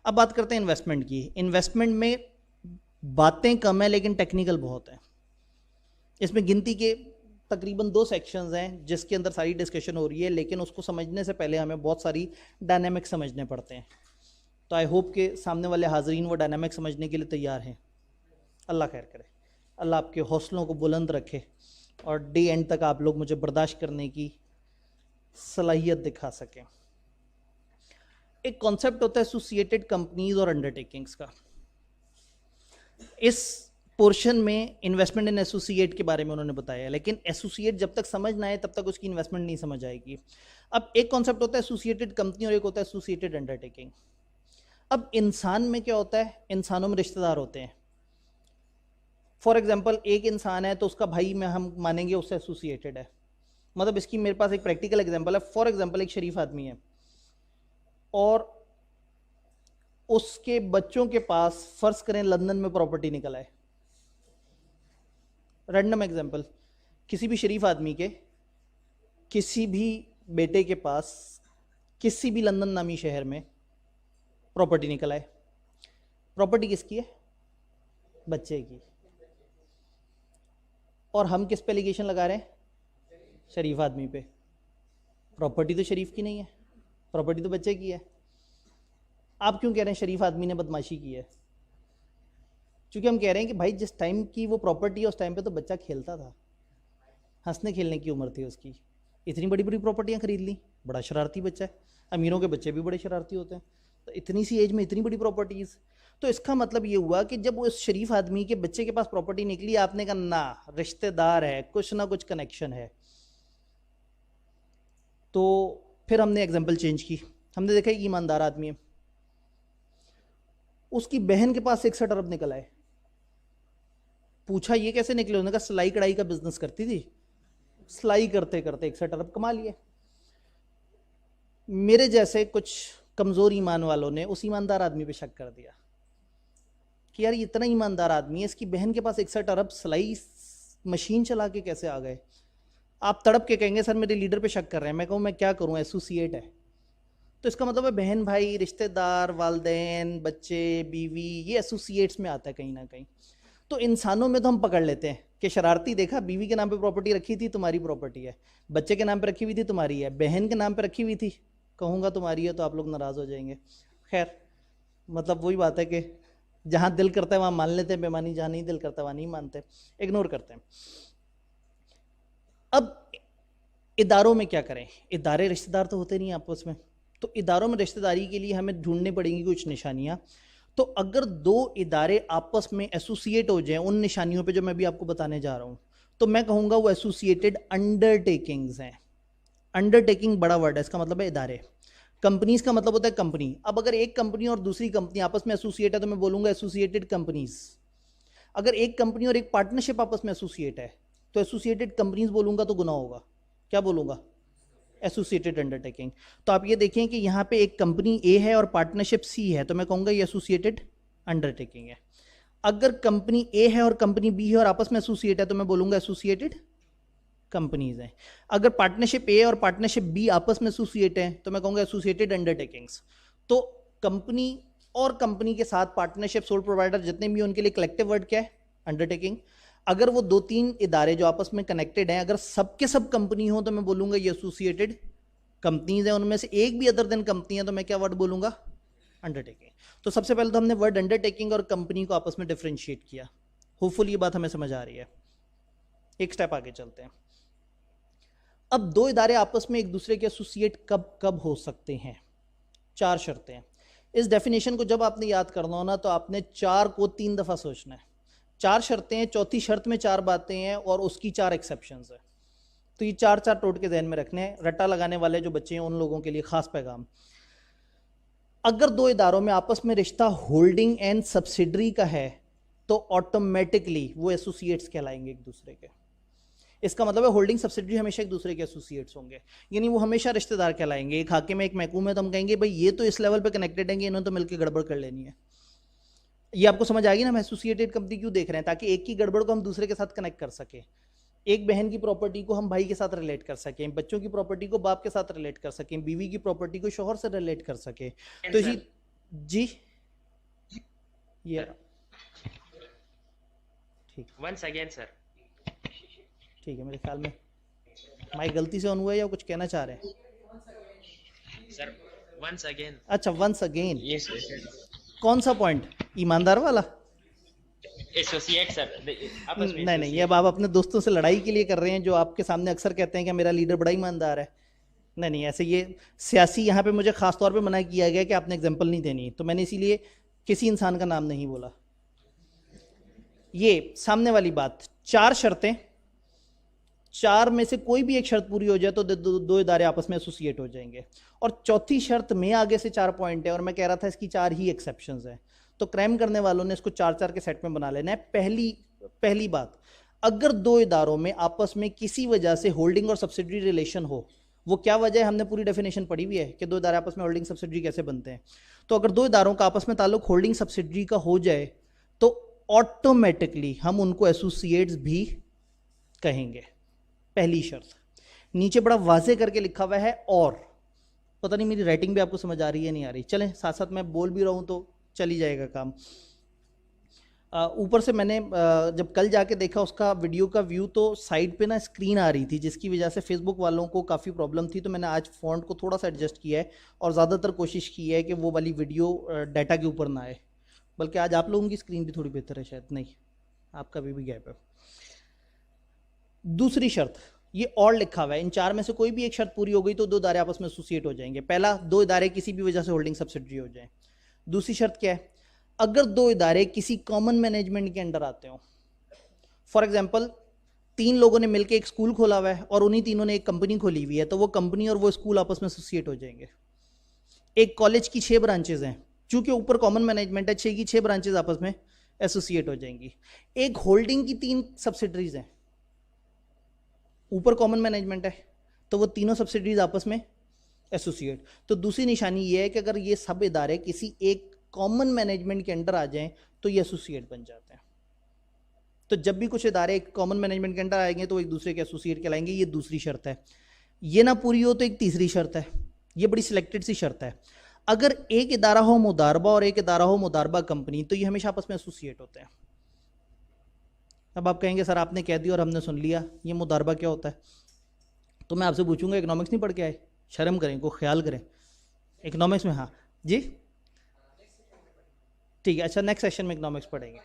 अब बात करते हैं इन्वेस्टमेंट की। इन्वेस्टमेंट में बातें कम है लेकिन टेक्निकल बहुत है। इसमें गिनती के तकरीबन 2 सेक्शंस हैं जिसके अंदर सारी डिस्कशन हो रही है, लेकिन उसको समझने से पहले हमें बहुत सारी डायनामिक समझने पड़ते हैं। तो आई होप के सामने वाले हाजरीन वो डायनामिक समझने के लिए तैयार हैं। अल्लाह खैर करे, अल्लाह आपके हौसलों को बुलंद रखे और डे एंड तक आप लोग मुझे बर्दाश्त करने की सलाहियत दिखा सकें। एक कॉन्सेप्ट होता है एसोसिएटेड कंपनीज और अंडरटेकिंग्स का। इस पोर्शन में इन्वेस्टमेंट इन एसोसिएट के बारे में उन्होंने बताया, लेकिन एसोसिएट जब तक समझ ना आए तब तक उसकी इन्वेस्टमेंट नहीं समझ आएगी। अब एक कॉन्सेप्ट होता है एसोसिएटेड कंपनी और एक होता है एसोसिएटेड अंडरटेकिंग। अब इंसान में क्या होता है, इंसानों में रिश्तेदार होते हैं। फॉर एग्जाम्पल एक इंसान है तो उसका भाई में हम मानेंगे उससे एसोसिएटेड है। मतलब इसकी मेरे पास एक प्रैक्टिकल एग्जाम्पल है। फॉर एग्जाम्पल एक शरीफ आदमी है और उसके बच्चों के पास फर्ज करें लंदन में प्रॉपर्टी निकल आए। रैंडम एग्जाम्पल, किसी भी शरीफ आदमी के किसी भी बेटे के पास किसी भी लंदन नामी शहर में प्रॉपर्टी निकल आए। प्रॉपर्टी किसकी है? बच्चे की। और हम किस पे एलिगेशन लगा रहे हैं? शरीफ आदमी पे। प्रॉपर्टी तो शरीफ की नहीं है, प्रॉपर्टी तो बच्चे की है। आप क्यों कह रहे हैं शरीफ आदमी ने बदमाशी की है? क्योंकि हम कह रहे हैं कि भाई जिस टाइम की वो प्रॉपर्टी है उस टाइम पे तो बच्चा खेलता था, हंसने खेलने की उम्र थी उसकी। इतनी बड़ी बड़ी प्रॉपर्टियां खरीद ली, बड़ा शरारती बच्चा है। अमीरों के बच्चे भी बड़े शरारती होते हैं, तो इतनी सी एज में इतनी बड़ी प्रॉपर्टीज। तो इसका मतलब ये हुआ कि जब उस शरीफ आदमी के बच्चे के पास प्रॉपर्टी निकली, आपने कहा ना रिश्तेदार है, कुछ ना कुछ कनेक्शन है। तो फिर हमने एग्जाम्पल चेंज की। हमने देखा एक ईमानदार आदमी है, उसकी बहन के पास 61 अरब निकल आए। पूछा ये कैसे निकले? उन्होंने कहा सिलाई कढ़ाई का बिजनेस करती थी, सिलाई करते करते 61 अरब कमा लिए। मेरे जैसे कुछ कमजोर ईमान वालों ने उस ईमानदार आदमी पे शक कर दिया कि यार इतना ईमानदार आदमी है, इसकी बहन के पास 61 अरब सिलाई मशीन चला के कैसे आ गए? आप तड़प के कहेंगे सर मेरे लीडर पे शक कर रहे हैं। मैं कहूँ मैं क्या करूँ, एसोसिएट है। तो इसका मतलब है बहन भाई, रिश्तेदार, वालदेन, बच्चे, बीवी, ये एसोसिएट्स में आता है कहीं ना कहीं। तो इंसानों में तो हम पकड़ लेते हैं कि शरारती देखा, बीवी के नाम पे प्रॉपर्टी रखी थी, तुम्हारी प्रॉपर्टी है। बच्चे के नाम पे रखी हुई थी, तुम्हारी है। बहन के नाम पे रखी हुई थी, कहूँगा तुम्हारी है तो आप लोग नाराज़ हो जाएंगे। खैर, मतलब वही बात है कि जहाँ दिल करता है वहाँ मान लेते हैं बेईमानी, जहाँ नहीं दिल करता वहाँ नहीं मानते, इग्नोर करते हैं। अब इदारों में क्या करें? इदारे रिश्तेदार तो होते नहीं आपस में, तो इदारों में रिश्तेदारी के लिए हमें ढूंढनी पड़ेंगी कुछ निशानियाँ। तो अगर 2 इदारे आपस में एसोसिएट हो जाएं उन निशानियों पे जो मैं भी आपको बताने जा रहा हूँ, तो मैं कहूँगा वो एसोसिएटेड अंडरटेकिंग्स हैं। अंडरटेकिंग बड़ा वर्ड है, इसका मतलब है इदारे। कंपनीज का मतलब होता है कंपनी। अब अगर एक कंपनी और दूसरी कंपनी आपस में एसोसिएट है तो मैं बोलूँगा एसोसिएटेड कंपनीज। अगर एक कंपनी और एक पार्टनरशिप आपस में एसोसिएट है तो एसोसिएटेड कंपनीज बोलूँगा तो गुनाह होगा। क्या बोलूँगा? Associated undertaking. तो आप ये देखें कि यहाँ पे एक कंपनी ए है और पार्टनरशिप सी है, तो मैं कहूँगा ये एसोसिएटेड अंडरटेकिंग है। अगर कंपनी ए है और कंपनी बी है और आपस में एसोसिएट है तो मैं बोलूँगा एसोसिएटेड कंपनीज हैं। अगर पार्टनरशिप ए और पार्टनरशिप बी आपस में एसोसिएट है तो मैं कहूँगा एसोसिएटेड अंडरटेकिंग्स। तो कंपनी और कंपनी के साथ पार्टनरशिप, सोल प्रोवाइडर, जितने भी उनके लिए कलेक्टिव वर्ड क्या है? अंडरटेकिंग। अगर वो 2-3 इदारे जो आपस में कनेक्टेड हैं, अगर सबके सब कंपनी हो तो मैं बोलूँगा ये एसोसिएटेड कंपनीज है। उनमें से एक भी अदर देन कंपनी है तो मैं क्या वर्ड बोलूँगा? अंडरटेकिंग। तो सबसे पहले तो हमने वर्ड अंडरटेकिंग और कंपनी को आपस में डिफ्रेंशिएट किया। होपफुली ये बात हमें समझ आ रही है। एक स्टेप आगे चलते हैं। अब 2 इदारे आपस में एक दूसरे के एसोसिएट कब कब हो सकते हैं? 4 शर्तें हैं। इस डेफिनेशन को जब आपने याद करना हो ना तो आपने 4 को 3 दफ़ा सोचना है। 4 शर्तें हैं, चौथी शर्त में 4 बातें हैं और उसकी 4 एक्सेप्शंस है। तो ये 4 टोट के ध्यान में रखने हैं। रट्टा लगाने वाले जो बच्चे हैं उन लोगों के लिए खास पैगाम। अगर 2 इदारों में आपस में रिश्ता होल्डिंग एंड सब्सिडरी का है तो ऑटोमेटिकली वो एसोसिएट्स कहलाएंगे एक दूसरे के। इसका मतलब है होल्डिंग सब्सिडरी हमेशा एक दूसरे के एसोसिएट्स होंगे, यानी वो हमेशा रिश्तेदार कहलाएंगे। एक हाकिम एक महकूम है तो हम कहेंगे भाई ये तो इस लेवल पे कनेक्टेड है कि इन्होंने तो मिलकर गड़बड़ कर लेनी है। ये आपको समझ आ गई ना, हम एसोसिएटेड कंपनी क्यों देख रहे हैं? ताकि एक की गड़बड़ को हम दूसरे के साथ कनेक्ट कर सके। एक बहन की प्रॉपर्टी को हम भाई के साथ रिलेट कर सकें, बच्चों की प्रॉपर्टी को बाप के साथ रिलेट कर सकें, बीवी की प्रॉपर्टी को शोहर से रिलेट कर सकें। तो इसी जी ये ठीक वंस अगेन सर। ठीक है, मेरे ख्याल में माइक गलती से ऑन हुआ है या कुछ कहना चाह रहे हैं? Sir once again. अच्छा, वंस अगेन। यस कौन सा पॉइंट, ईमानदार वाला? एसोसिएट सर, आपस में नहीं नहीं, ये अब आप अपने दोस्तों से लड़ाई के लिए कर रहे हैं जो आपके सामने अक्सर कहते हैं कि मेरा लीडर बड़ा ईमानदार है। नहीं नहीं, ऐसे ये सियासी, यहाँ पे मुझे खास तौर पे मना किया गया कि आपने एग्जाम्पल नहीं देनी, तो मैंने इसीलिए किसी इंसान का नाम नहीं बोला। ये सामने वाली बात, 4 शर्तें, 4 में से कोई भी एक शर्त पूरी हो जाए तो दो इदारे आपस में एसोसिएट हो जाएंगे। और चौथी शर्त में आगे से 4 पॉइंट है और मैं कह रहा था इसकी 4 ही एक्सेप्शंस हैं, तो क्राइम करने वालों ने इसको 4-4 के सेट में बना लेना है। पहली बात, अगर 2 इदारों में आपस में किसी वजह से होल्डिंग और सब्सिडरी रिलेशन हो, वो क्या वजह है, हमने पूरी डेफिनेशन पढ़ी हुई है कि 2 इदारे आपस में होल्डिंग सब्सिडरी कैसे बनते हैं। तो अगर 2 इदारों का आपस में ताल्लुक होल्डिंग सब्सिडरी का हो जाए तो ऑटोमेटिकली हम उनको एसोसिएट्स भी कहेंगे। पहली शर्त नीचे बड़ा वाजे करके लिखा हुआ है, और पता नहीं मेरी राइटिंग भी आपको समझ आ रही है नहीं आ रही, चलें साथ साथ मैं बोल भी रहा हूं तो चल ही जाएगा काम। ऊपर से मैंने जब कल जाके देखा उसका वीडियो का व्यू, तो साइड पे ना स्क्रीन आ रही थी जिसकी वजह से फेसबुक वालों को काफ़ी प्रॉब्लम थी, तो मैंने आज फ़ॉन्ट को थोड़ा सा एडजस्ट किया है और ज़्यादातर कोशिश की है कि वो वाली वीडियो डाटा के ऊपर ना आए। बल्कि आज आप लोगों की स्क्रीन भी थोड़ी बेहतर है शायद, नहीं आपका भी गैप है। दूसरी शर्त, ये और लिखा हुआ है, इन 4 में से कोई भी एक शर्त पूरी हो गई तो 2 इदारे आपस में एसोसिएट हो जाएंगे। पहला, 2 इदारे किसी भी वजह से होल्डिंग सब्सिडरी हो जाए। दूसरी शर्त क्या है, अगर 2 इदारे किसी कॉमन मैनेजमेंट के अंडर आते हो। फॉर एग्जाम्पल 3 लोगों ने मिलकर एक स्कूल खोला हुआ है और उन्हीं तीनों ने एक कंपनी खोली हुई है, तो वो कंपनी और वो स्कूल आपस में एसोसिएट हो जाएंगे। एक कॉलेज की 6 ब्रांचेज हैं, चूंकि ऊपर कॉमन मैनेजमेंट है, 6 की 6 ब्रांचेज आपस में एसोसिएट हो जाएंगी। एक होल्डिंग की 3 सब्सिडरीज हैं, ऊपर कॉमन मैनेजमेंट है, तो वो तीनों सब्सिडरीज आपस में एसोसिएट। तो दूसरी निशानी ये है कि अगर ये सब इदारे किसी एक कॉमन मैनेजमेंट के अंडर आ जाएं तो ये एसोसिएट बन जाते हैं। तो जब भी कुछ इदारे एक कॉमन मैनेजमेंट के अंडर आएंगे तो वो एक दूसरे के एसोसिएट कहलाएंगे। ये दूसरी शर्त है। ये ना पूरी हो तो एक तीसरी शर्त है, ये बड़ी सिलेक्टेड सी शर्त है। अगर एक इदारा हो मुदारबा और एक इदारा हो मुदारबा कंपनी, तो ये हमेशा आपस में एसोसिएट होते हैं। अब आप कहेंगे सर आपने कह दिया और हमने सुन लिया, ये मुदारबा क्या होता है? तो मैं आपसे पूछूंगा, इकोनॉमिक्स नहीं पढ़ के आए? शर्म करें, को ख्याल करें। इकोनॉमिक्स में, हाँ जी ठीक है, अच्छा नेक्स्ट सेशन में इकोनॉमिक्स पढ़ेंगे,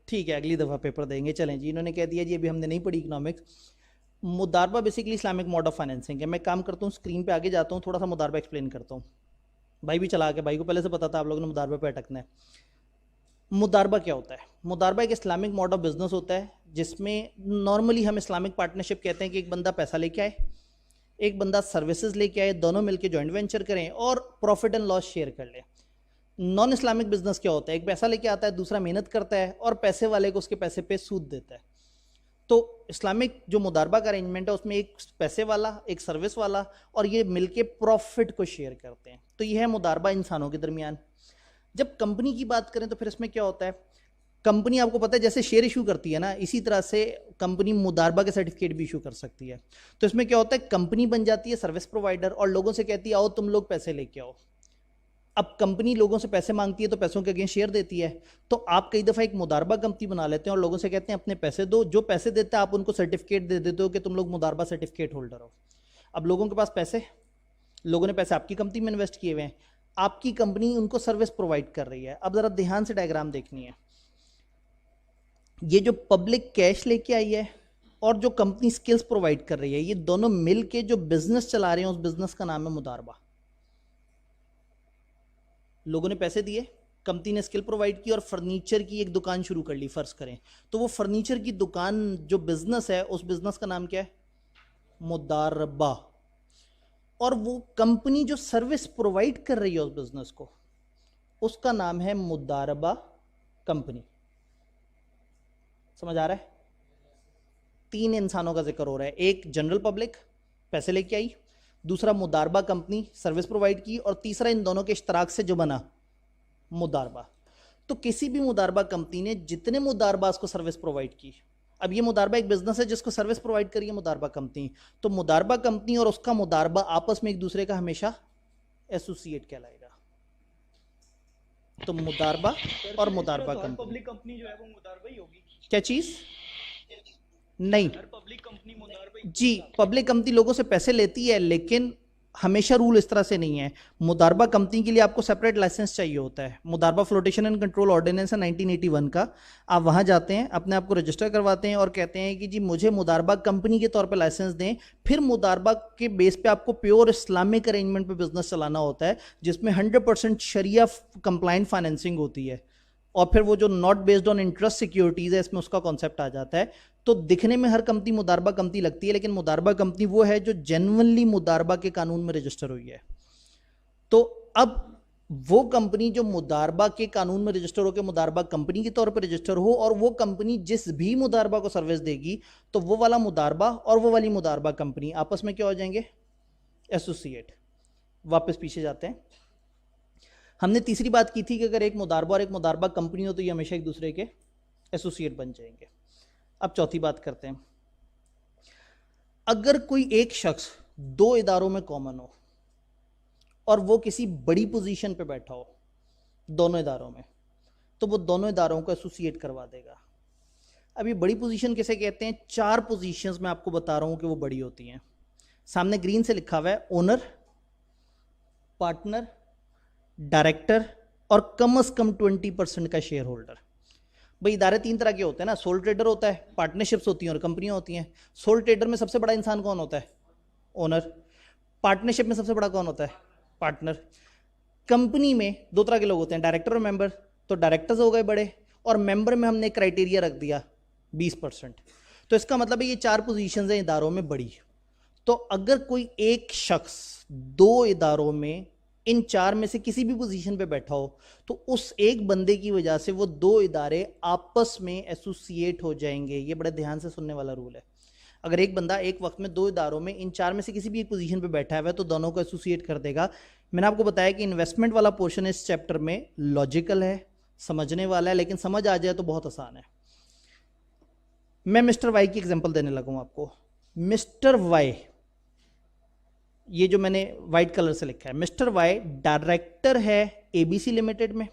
ठीक है अगली दफ़ा पेपर देंगे। चलें जी, इन्होंने कह दिया जी अभी हमने नहीं पढ़ी इकोनॉमिक्स। मुदारबा basically Islamic mode of financing है। मैं काम करता हूँ, स्क्रीन पे आगे जाता हूँ, थोड़ा सा मुदारबा एक्सप्लेन करता हूँ। भाई भी चला के, भाई को पहले से पता था आप लोगों ने मुदारबा पे अटकना है। मुदारबा क्या होता है? मुदारबा एक इस्लामिक मोड ऑफ बिजनेस होता है जिसमें नॉर्मली हम इस्लामिक पार्टनरशिप कहते हैं कि एक बंदा पैसा लेके आए, एक बंदा सर्विसेज लेके आए, दोनों मिलकर जॉइंट वेंचर करें और प्रॉफिट एंड लॉस शेयर कर ले। नॉन इस्लामिक बिजनेस क्या होता है? एक पैसा लेके आता है, दूसरा मेहनत करता है और पैसे वाले को उसके पैसे पे सूद देता है। तो इस्लामिक जो मुदारबा का अरेंजमेंट है उसमें एक पैसे वाला, एक सर्विस वाला, और ये मिलके प्रॉफिट को शेयर करते हैं। तो यह है मुदारबा इंसानों के दरमियान। जब कंपनी की बात करें तो फिर इसमें क्या होता है? कंपनी आपको पता है जैसे शेयर इशू करती है ना, इसी तरह से कंपनी मुदारबा के सर्टिफिकेट भी इशू कर सकती है। तो इसमें क्या होता है, कंपनी बन जाती है सर्विस प्रोवाइडर और लोगों से कहती है आओ तुम लोग पैसे लेके आओ। अब कंपनी लोगों से पैसे मांगती है तो पैसों के अगेंस्ट शेयर देती है। तो आप कई दफ़ा एक मुदारबा कंपनी बना लेते हैं और लोगों से कहते हैं अपने पैसे दो, जो पैसे देते हैं आप उनको सर्टिफिकेट दे देते हो कि तुम लोग मुदारबा सर्टिफिकेट होल्डर हो। अब लोगों के पास पैसे, लोगों ने पैसे आपकी कंपनी में इन्वेस्ट किए हुए हैं, आपकी कंपनी उनको सर्विस प्रोवाइड कर रही है। अब ज़रा ध्यान से डायग्राम देखनी है, ये जो पब्लिक कैश लेके आई है और जो कंपनी स्किल्स प्रोवाइड कर रही है, ये दोनों मिल के जो बिजनेस चला रहे हैं उस बिजनेस का नाम है मुदारबा। लोगों ने पैसे दिए, कंपनी ने स्किल प्रोवाइड की और फर्नीचर की एक दुकान शुरू कर ली फर्ज करें, तो वो फर्नीचर की दुकान जो बिजनेस है उस बिजनेस का नाम क्या है? मुदारबा। और वो कंपनी जो सर्विस प्रोवाइड कर रही है उस बिजनेस को, उसका नाम है मुदारबा कंपनी। समझ आ रहा है? 3 इंसानों का जिक्र हो रहा है, एक जनरल पब्लिक पैसे लेके आई, दूसरा मुदारबा कंपनी सर्विस प्रोवाइड की, और तीसरा इन दोनों के इश्तराक से जो बना मुदारबा। तो किसी भी मुदारबा कंपनी ने जितने मुदारबास को सर्विस प्रोवाइड की, अब ये मुदारबा एक बिजनेस है जिसको सर्विस प्रोवाइड करी है मुदारबा कंपनी, तो मुदारबा कंपनी और उसका मुदारबा आपस में एक दूसरे का हमेशा एसोसिएट कहलाएगा। तो मुदारबा और मुदारबा हर कंपनी, पब्लिक कंपनी जो है वो मुदारबा ही होगी। क्या चीज? नहीं हर पब्लिक कंपनी मुदारबा ही जी, पब्लिक कंपनी लोगों से पैसे लेती है, लेकिन हमेशा रूल इस तरह से नहीं है। मुदारबा कंपनी के लिए आपको सेपरेट लाइसेंस चाहिए होता है। मुदारबा फ्लोटेशन एंड कंट्रोल ऑर्डिनेंस है 1981 का। आप वहां जाते हैं, अपने आप को रजिस्टर करवाते हैं और कहते हैं कि जी मुझे मुदारबा कंपनी के तौर पे लाइसेंस दें। फिर मुदारबा के बेस पे आपको प्योर इस्लामिक अरेंजमेंट पे बिजनेस चलाना होता है, जिसमें 100% शरिया कंप्लाइंट फाइनेंसिंग होती है। और फिर वो जो not based on interest securities है, इसमें उसका कॉन्सेप्ट आ जाता है। तो दिखने में हर कंपनी मुदारबा कंपनी लगती है, लेकिन मुदारबा कंपनी वो है जो जेन्युइनली मुदारबा के कानून में रजिस्टर हुई है। तो अब वो कंपनी जो मुदारबा के कानून में रजिस्टर होकर मुदारबा कंपनी के तौर पर रजिस्टर हो, और वो कंपनी जिस भी मुदारबा को सर्विस देगी, तो वो वाला मुदारबा और वो वाली मुदारबा कंपनी आपस में क्या हो जाएंगे? एसोसिएट। वापस पीछे जाते हैं। हमने तीसरी बात की थी कि अगर एक मुदारबा और एक मुदारबा कंपनी हो तो ये हमेशा एक दूसरे के एसोसिएट बन जाएंगे। अब चौथी बात करते हैं। अगर कोई एक शख्स दो इदारों में कॉमन हो और वो किसी बड़ी पोजीशन पे बैठा हो दोनों इदारों में, तो वो दोनों इदारों को एसोसिएट करवा देगा। अब ये बड़ी पोजीशन किसे कहते हैं? 4 पोजीशंस मैं आपको बता रहा हूं कि वो बड़ी होती हैं। सामने ग्रीन से लिखा हुआ है ओनर, पार्टनर, डायरेक्टर और कम से कम 20% का शेयर होल्डर। भाई इदारे 3 तरह के होते हैं ना, सोल ट्रेडर होता है, पार्टनरशिप्स होती हैं और कंपनियां होती हैं। सोल ट्रेडर में सबसे बड़ा इंसान कौन होता है? ओनर। पार्टनरशिप में सबसे बड़ा कौन होता है? पार्टनर। कंपनी में 2 तरह के लोग होते हैं, डायरेक्टर और मेंबर। तो डायरेक्टर्स हो गए बड़े, और मेंबर में हमने क्राइटेरिया रख दिया 20%। तो इसका मतलब है ये 4 पोजीशंस हैं इदारों में बड़ी। तो अगर कोई एक शख्स 2 इदारों में इन 4 में से किसी भी पोजीशन पे बैठा हो, तो उस एक बंदे की वजह से वो 2 इदारे आपस में एसोसिएट हो जाएंगे। ये बड़े ध्यान से सुनने वाला रूल है। अगर एक बंदा एक वक्त में 2 इदारों में इन 4 में से किसी भी एक पोजीशन पे बैठा है तो दोनों को एसोसिएट कर देगा। मैंने आपको बताया कि इन्वेस्टमेंट वाला पोर्शन इस चैप्टर में लॉजिकल है, समझने वाला है, लेकिन समझ आ जाए तो बहुत आसान है। मैं मिस्टर वाई की एग्जांपल देने लगा हूं आपको। मिस्टर वाई, ये जो मैंने व्हाइट कलर से लिखा है, मिस्टर वाई डायरेक्टर है एबीसी लिमिटेड में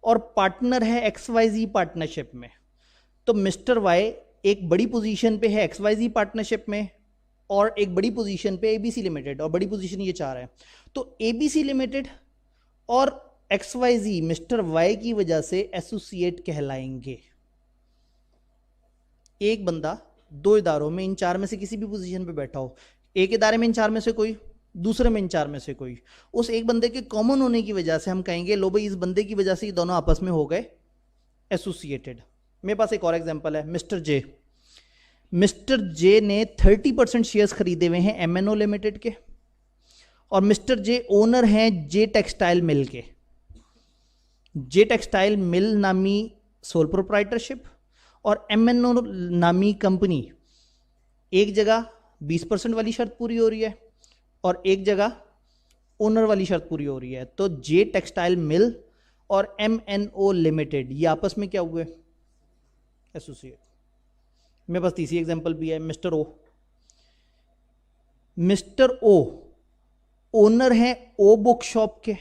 और पार्टनर है एक्सवाईजी पार्टनरशिप में। तो मिस्टर वाई एक बड़ी पोजीशन पे है एक्सवाईजी पार्टनरशिप में और एक बड़ी पोजीशन पे एबीसी लिमिटेड, और बड़ी पोजीशन ये 4 है। तो एबीसी लिमिटेड और एक्सवाईजी मिस्टर वाई की वजह से एसोसिएट कहलाएंगे। एक बंदा 2 इदारों में इन 4 में से किसी भी पोजीशन पे बैठा हो, एक इदारे में इन 4 में से कोई, दूसरे में इन 4 में से कोई, उस एक बंदे के कॉमन होने की वजह से हम कहेंगे लो भाई इस बंदे की वजह से ये दोनों आपस में हो गए एसोसिएटेड। मेरे पास एक और एग्जांपल है, मिस्टर जे। मिस्टर जे ने 30% शेयर्स खरीदे हुए हैं एमएनओ लिमिटेड के, और मिस्टर जे ओनर हैं जे टेक्सटाइल मिल के। जे टेक्सटाइल मिल नामी सोल प्रोप्राइटरशिप और एमएनओ नामी कंपनी, एक जगह 20% वाली शर्त पूरी हो रही है और एक जगह ओनर वाली शर्त पूरी हो रही है। तो जे टेक्सटाइल मिल और एमएनओ लिमिटेड ये आपस में क्या हुए? एसोसिएट। मेरे पास तीसरी एग्जांपल भी है, मिस्टर ओ। मिस्टर ओ ओनर हैं ओ बुक शॉप के,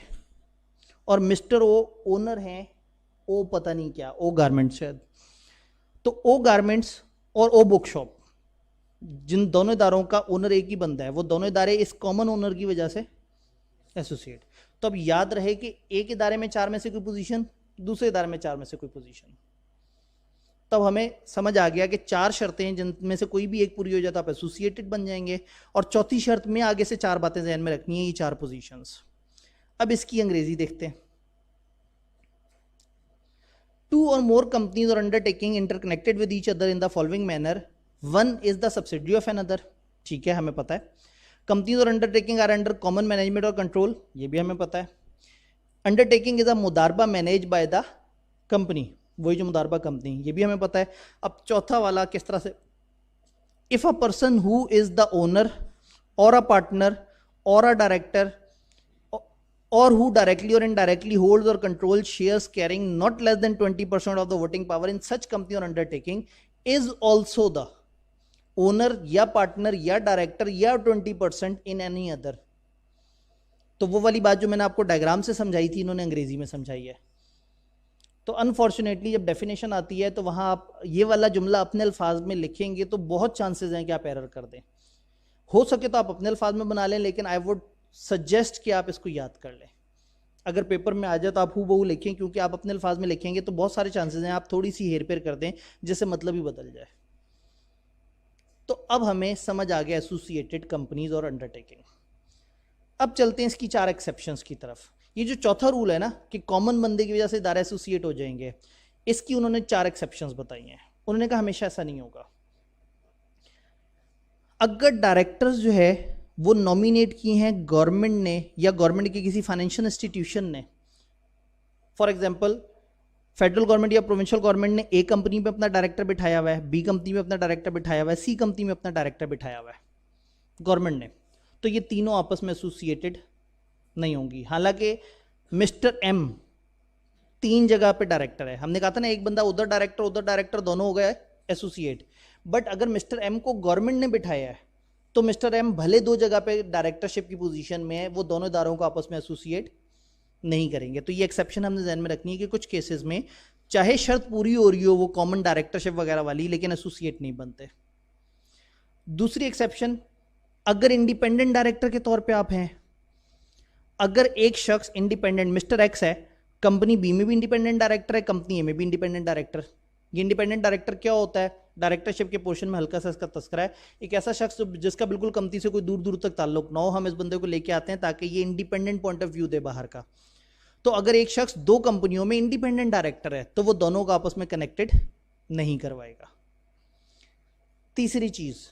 और मिस्टर ओ ओनर हैं ओ पता नहीं क्या, ओ गारमेंट्स शायद। तो ओ गारमेंट्स और ओ बुक शॉप, जिन दोनों इदारों का ओनर एक ही बंदा है, वो दोनों इदारे इस कॉमन ओनर की वजह से एसोसिएट। तो अब याद रहे कि एक इदारे में 4 में से कोई पोजीशन, दूसरे इदारे में 4 में से कोई पोजीशन। तब हमें समझ आ गया कि 4 शर्तें जिनमें से कोई भी एक पूरी हो जाए तो आप एसोसिएटेड बन जाएंगे, और चौथी शर्त में आगे से 4 बातें ध्यान में रखनी है, ये 4 पोजीशंस। अब इसकी अंग्रेजी देखते हैं। 2 or more companies or undertaking interconnected with each other in the following manner. One is the subsidiary of another. ठीक है, हमें पता है। कंपनीज और undertaking are under common management और कंट्रोल, ये भी हमें पता है। अंडरटेकिंग इज अ मुदारबा मैनेज बाय द कंपनी, वही जो मुदारबा कंपनी, ये भी हमें पता है। अब चौथा वाला किस तरह से, if a person who is the owner और अ पार्टनर और a director or who directly or indirectly holds or controls shares carrying not less than 20% of the voting power in such company or undertaking is also the owner या partner या director या 20% in any other। तो वो वाली बात जो मैंने आपको डायग्राम से समझाई थी, इन्होंने अंग्रेजी में समझाई है। तो अनफॉर्चुनेटली जब डेफिनेशन आती है तो वहाँ आप ये वाला जुमला अपने अल्फाज में लिखेंगे तो बहुत चांसेस हैं कि आप एरर कर दें। हो सके तो आप अपने अल्फाज में बना लें, लेकिन आई वुड सजेस्ट कि आप इसको याद कर लें। अगर पेपर में आ जाए तो आप हूबहू लिखें, क्योंकि आप अपने अल्फाज में लिखेंगे तो बहुत सारे चांसेस हैं आप थोड़ी सी हेर फेर कर दें जिससे मतलब ही बदल जाए। तो अब हमें समझ आ गया एसोसिएटेड कंपनीज और अंडरटेकिंग। अब चलते हैं इसकी 4 एक्सेप्शंस की तरफ। ये जो चौथा रूल है ना कि कॉमन बंदे की वजह से इदारा एसोसिएट हो जाएंगे, इसकी उन्होंने 4 एक्सेप्शंस बताई हैं। उन्होंने कहा हमेशा ऐसा नहीं होगा। अगर डायरेक्टर्स जो है वो नॉमिनेट किए हैं गवर्नमेंट ने या गवर्नमेंट के किसी फाइनेंशियल इंस्टीट्यूशन ने, फॉर एग्जांपल फेडरल गवर्नमेंट या प्रोविंशियल गवर्नमेंट ने ए कंपनी में अपना डायरेक्टर बिठाया हुआ है, बी कंपनी में अपना डायरेक्टर बिठाया हुआ है, सी कंपनी में अपना डायरेक्टर बिठाया हुआ है गवर्नमेंट ने, तो ये तीनों आपस में एसोसिएटेड नहीं होंगी। हालांकि मिस्टर एम 3 जगह पे डायरेक्टर है, हमने कहा था ना एक बंदा उधर डायरेक्टर दोनों हो गए एसोसिएट। बट अगर मिस्टर एम को गवर्नमेंट ने बिठाया है तो मिस्टर एम भले 2 जगह पे डायरेक्टरशिप की पोजीशन में है, वो दोनों इदारों को आपस में एसोसिएट नहीं करेंगे। तो ये एक्सेप्शन हमने ध्यान में रखनी है कि कुछ केसेस में चाहे शर्त पूरी हो रही हो वो कॉमन डायरेक्टरशिप वगैरह वाली, लेकिन एसोसिएट नहीं बनते। दूसरी एक्सेप्शन, अगर इंडिपेंडेंट डायरेक्टर के तौर पे आप हैं, अगर एक शख्स इंडिपेंडेंट मिस्टर एक्स है, कंपनी बी में भी इंडिपेंडेंट डायरेक्टर है, कंपनी ए में भी इंडिपेंडेंट डायरेक्टर। ये इंडिपेंडेंट डायरेक्टर क्या होता है? डायरेक्टरशिप के पोर्शन में हल्का सा इसका तस्करा है, एक ऐसा शख्स जिसका बिल्कुल कंपनी से कोई दूर दूर तक ताल्लुक ना हो, हम इस बंदे को लेके आते हैं ताकि ये इंडिपेंडेंट पॉइंट ऑफ व्यू दे बाहर का। तो अगर एक शख्स 2 कंपनियों में इंडिपेंडेंट डायरेक्टर है तो वो दोनों को आपस में कनेक्टेड नहीं करवाएगा। तीसरी चीज,